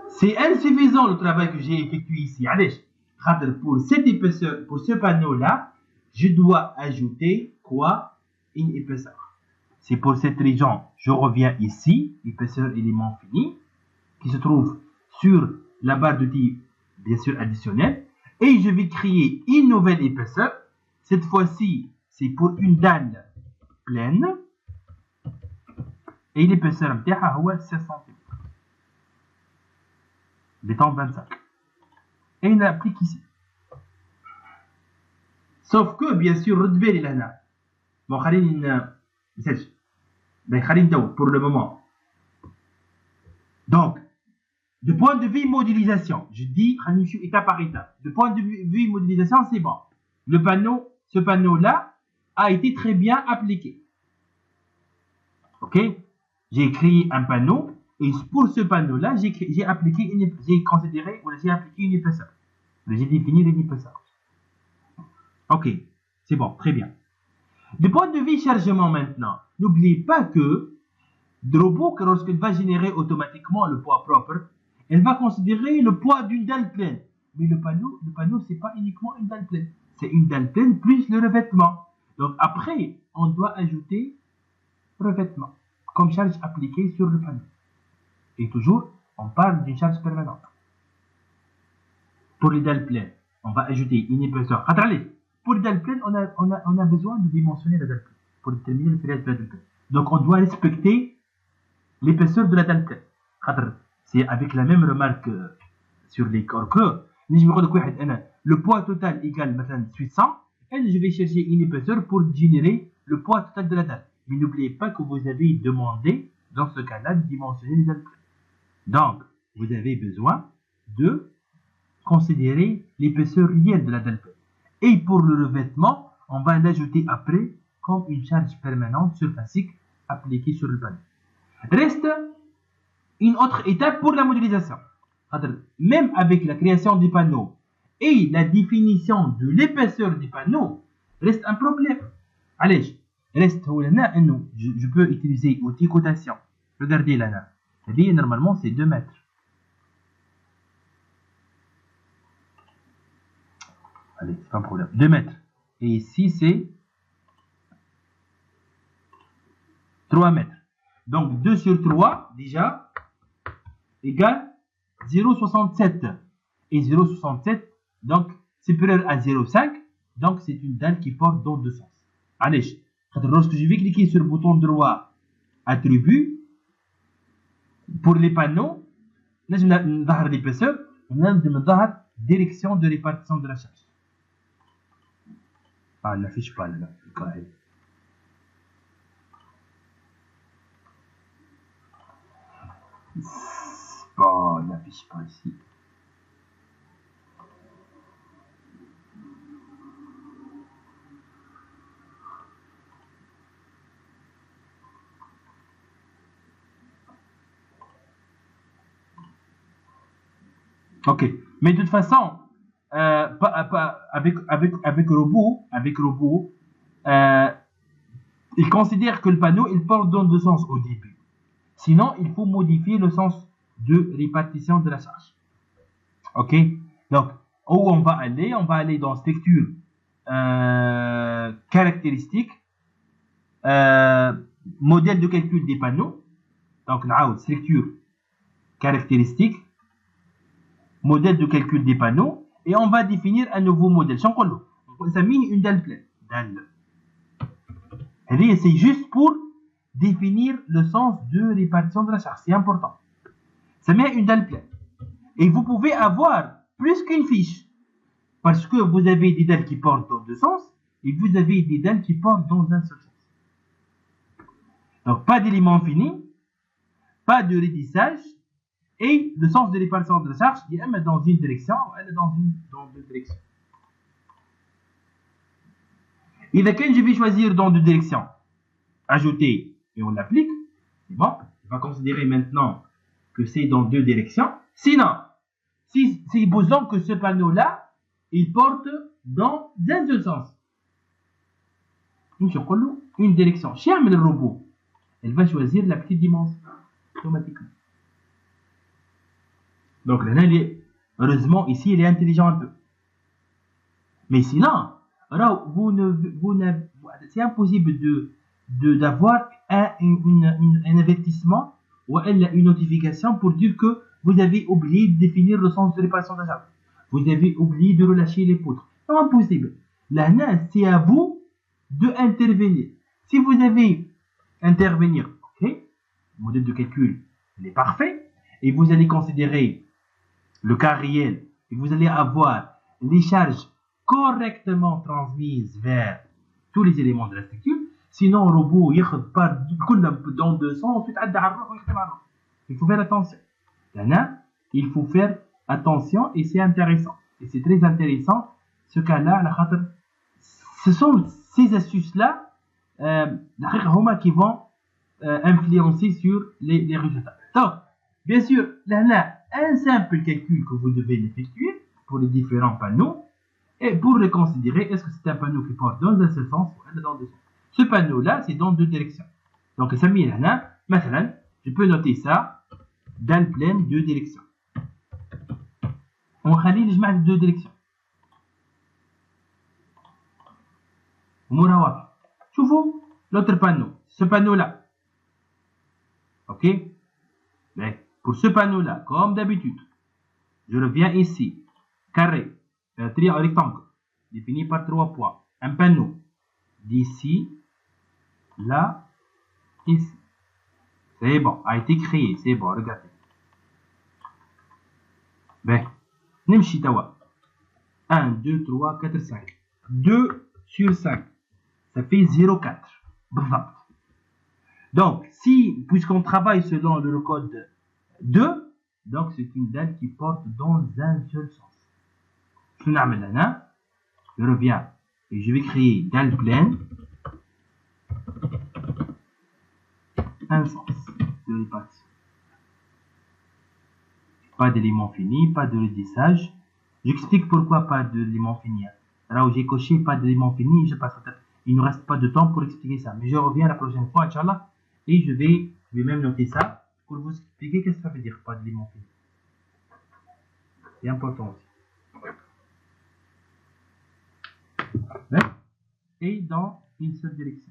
c'est insuffisant le travail que j'ai effectué ici. Allez, pour cette épaisseur, pour ce panneau-là, je dois ajouter quoi? Une épaisseur. C'est pour cette raison, je reviens ici, épaisseur élément fini, qui se trouve sur la barre d'outils, bien sûr additionnelle, et je vais créer une nouvelle épaisseur. Cette fois-ci, c'est pour une dalle pleine, et l'épaisseur est 16 cm. Béton 25. Et il l'applique ici. Sauf que, bien sûr, redbel est là. Bon, pour le moment. Donc, de point de vue modélisation, je dis étape par étape. De point de vue modélisation, c'est bon. Ce panneau-là a été très bien appliqué. Ok? J'ai créé un panneau. Et pour ce panneau-là, j'ai considéré ou j'ai appliqué une épaisseur. J'ai défini une épaisseur. Ok, c'est bon, très bien. Du point de vue chargement maintenant, n'oubliez pas que le robot, lorsqu'il va générer automatiquement le poids propre, elle va considérer le poids d'une dalle pleine. Mais le panneau, c'est pas uniquement une dalle pleine. C'est une dalle pleine plus le revêtement. Donc après, on doit ajouter revêtement comme charge appliquée sur le panneau. Et toujours, on parle d'une charge permanente. Pour les dalles pleines, on va ajouter une épaisseur. Pour les dalles pleines, on a besoin de dimensionner la dalle pleine pour déterminer le période de la dalle pleine. Donc, on doit respecter l'épaisseur de la dalle pleine. C'est avec la même remarque sur les corps creux. Le poids total égale maintenant 800 et je vais chercher une épaisseur pour générer le poids total de la dalle. Mais n'oubliez pas que vous avez demandé, dans ce cas-là, de dimensionner les dalles pleines. Donc, vous avez besoin de considérer l'épaisseur réelle de la dalle pleine. Et pour le revêtement, on va l'ajouter après comme une charge permanente surfacique appliquée sur le panneau. Reste une autre étape pour la modélisation. Même avec la création du panneau et la définition de l'épaisseur du panneau, reste un problème. Allez, reste je peux utiliser outil cotation. Regardez là. Normalement, c'est 2 mètres. Allez, c'est pas un problème. 2 mètres. Et ici, c'est 3 mètres. Donc, 2 sur 3, déjà, égale 0,67. Et 0,67, donc, supérieur à 0,5. Donc, c'est une dalle qui porte dans 2 sens. Allez, lorsque je vais cliquer sur le bouton droit, attribut, pour les panneaux, là je vais l'épaisseur, là je vais direction de répartition de la charge. Ah, elle n'affiche pas là. Oh, elle n'affiche pas ici. Ok, mais de toute façon, avec robot, il considère que le panneau il porte dans deux sens au début. Sinon, il faut modifier le sens de répartition de la charge. Ok? Donc, où on va aller dans structure caractéristique, modèle de calcul des panneaux. Donc, structure caractéristique, modèle de calcul des panneaux, et on va définir un nouveau modèle. On va une dalle pleine. C'est juste pour définir le sens de répartition de la charge. C'est important. Ça met une dalle pleine. Et vous pouvez avoir plus qu'une fiche. Parce que vous avez des dalles qui portent dans deux sens et vous avez des dalles qui portent dans un seul sens. Donc, pas d'élément fini, pas de rétissage et le sens de répartition de la charge il est dans une direction ou dans deux directions. Et quand je vais choisir dans deux directions, ajouter et on l'applique, c'est bon. On va considérer maintenant que c'est dans deux directions. Sinon, si supposons que ce panneau-là, il porte dans un seul sens. Une direction. Chez le robot, elle va choisir la petite dimension automatiquement. Donc, heureusement, ici, il est intelligent un peu. Mais sinon, c'est impossible d'avoir un avertissement ou une notification pour dire que vous avez oublié de définir le sens de répartition de la charge. Vous avez oublié de relâcher les poutres. C'est impossible. Là, c'est à vous d'intervenir. Si vous avez intervenir, ok, le modèle de calcul il est parfait, et vous allez considérer le cas réel, et vous allez avoir les charges correctement transmises vers tous les éléments de la structure. Sinon, le robot il part dans deux sens, ensuite il faut faire attention. Là, il faut faire attention et c'est intéressant. Et c'est très intéressant ce cas-là. Ce sont ces astuces-là qui vont influencer sur les résultats. Donc, bien sûr, là, un simple calcul que vous devez effectuer pour les différents panneaux et pour le considérer, est-ce que c'est un panneau qui porte dans un seul sens ou dans deux sens. Ce panneau-là, c'est dans deux directions. Donc, ça met là, maintenant, je peux noter ça dans le pleine deux directions. On va les deux directions. Choufou, l'autre panneau, ce panneau-là. Ok? Mais pour ce panneau-là, comme d'habitude, je reviens ici. Carré, triangle rectangle, défini par 3 points. Un panneau d'ici, là, ici. C'est bon, a été créé, c'est bon, regardez. Ben, Nimshi Tawa. 1, 2, 3, 4, 5. 2 sur 5. Ça fait 0,4. Donc, puisqu'on travaille selon le code 2, donc c'est une dalle qui porte dans un seul sens. Je reviens et je vais créer dalle pleine. Un sens de répartition. Pas d'élément fini, pas de redissage. J'explique pourquoi pas d'élément fini. Alors j'ai coché pas d'élément fini, je passe à tête. Il ne reste pas de temps pour expliquer ça. Mais je reviens la prochaine fois, Inch'Allah. Et je vais même noter ça pour vous expliquer qu'est-ce que ça veut dire, pas d'élément fini. C'est important aussi. Et dans une seule direction.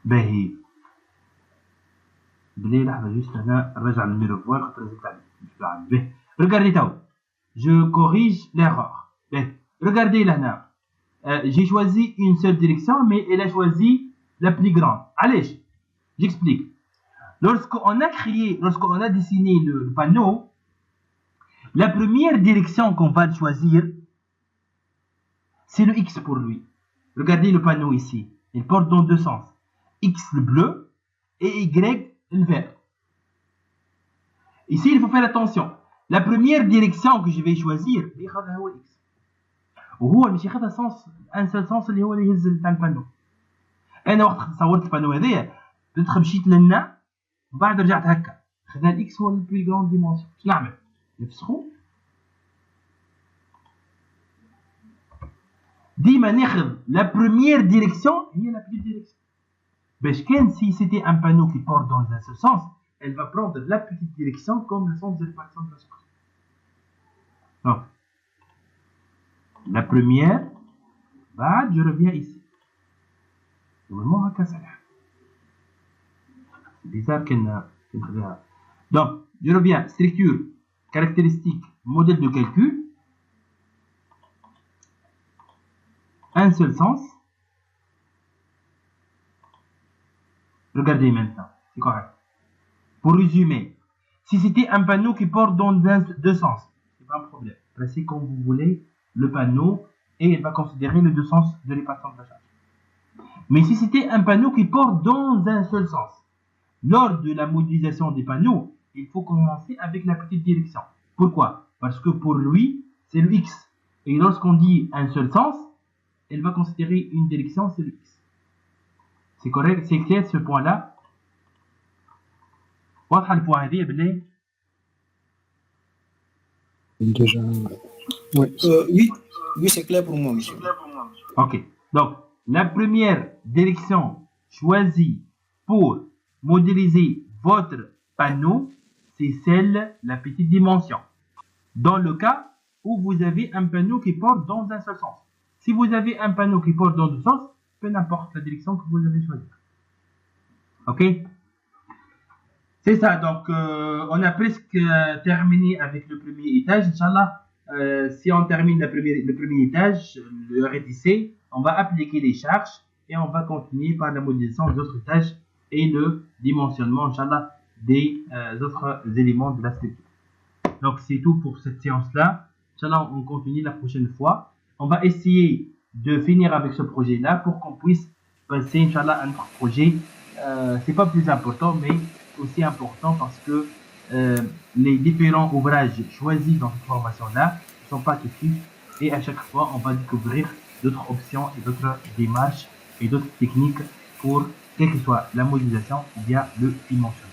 باهي بلي لحظة juste أنا نرجع للميرفوار خاطر زدت عليه باهي regardez تاو je corrige l'erreur باهي regardez là j'ai choisi une seule direction mais elle a choisi la plus grande علاش j'explique lorsqu'on a dessiné le panneau la première direction qu'on va choisir c'est le X pour lui. Regardez le panneau ici il porte dans deux sens. X le bleu et Y le vert. Ici, il faut faire attention. La première direction que je vais choisir, c'est X. وهو ماشي ياخذها سونس ان سول سونس اللي هو اللي يهز تاع البانو. انا وقت صورت البانو هذايا بديت مشيت للنا ومن بعد رجعت هكا خذنا الاكس هو البلي غراند ديمونسيون. اش نعمل؟ نفسخو ديما ناخذ لا بروميير ديريكسيون هي لا بلو ديريكسيون باش كان si c'était un panneau qui porte dans un seul sens, elle va prendre la petite direction comme le sens de répartition de la charge. Donc la première, je reviens ici. Normalement, هكا صحيح. C'est bizarre qu'elle Donc, je reviens. Structure, caractéristique, modèle de calcul. Un seul sens. Regardez maintenant. C'est correct. Pour résumer, si c'était un panneau qui porte dans deux sens, c'est pas un problème. Placez comme vous voulez le panneau et il va considérer les deux sens de répartition de la charge. Mais si c'était un panneau qui porte dans un seul sens, lors de la modélisation des panneaux, il faut commencer avec la petite direction. Pourquoi? Parce que pour lui, c'est le X. Et lorsqu'on dit un seul sens, elle va considérer une direction, c'est le X. C'est correct? C'est clair ce point-là? واضحة البوان هذه بالله؟ Déjà, ouais. Oui, c'est clair pour moi, monsieur. Ok. Donc, la première direction choisie pour modéliser votre panneau, c'est celle, la petite dimension. Dans le cas où vous avez un panneau qui porte dans un seul sens. Si vous avez un panneau qui porte dans deux sens, peu importe la direction que vous avez choisie. Ok? C'est ça, donc on a presque terminé avec le premier étage, Inch'Allah. Si on termine le premier étage, le RDC, on va appliquer les charges et on va continuer par la modélisation des autres étages et le dimensionnement, Inch'Allah, des autres éléments de la structure. Donc c'est tout pour cette séance-là. Inch'Allah, on continue la prochaine fois. On va essayer de finir avec ce projet-là pour qu'on puisse passer, Inch'Allah, à un autre projet. C'est pas plus important, mais aussi important parce que les différents ouvrages choisis dans cette formation-là ne sont pas tous et à chaque fois on va découvrir d'autres options et d'autres démarches et d'autres techniques pour quelle que soit la modélisation ou bien le dimensionnement.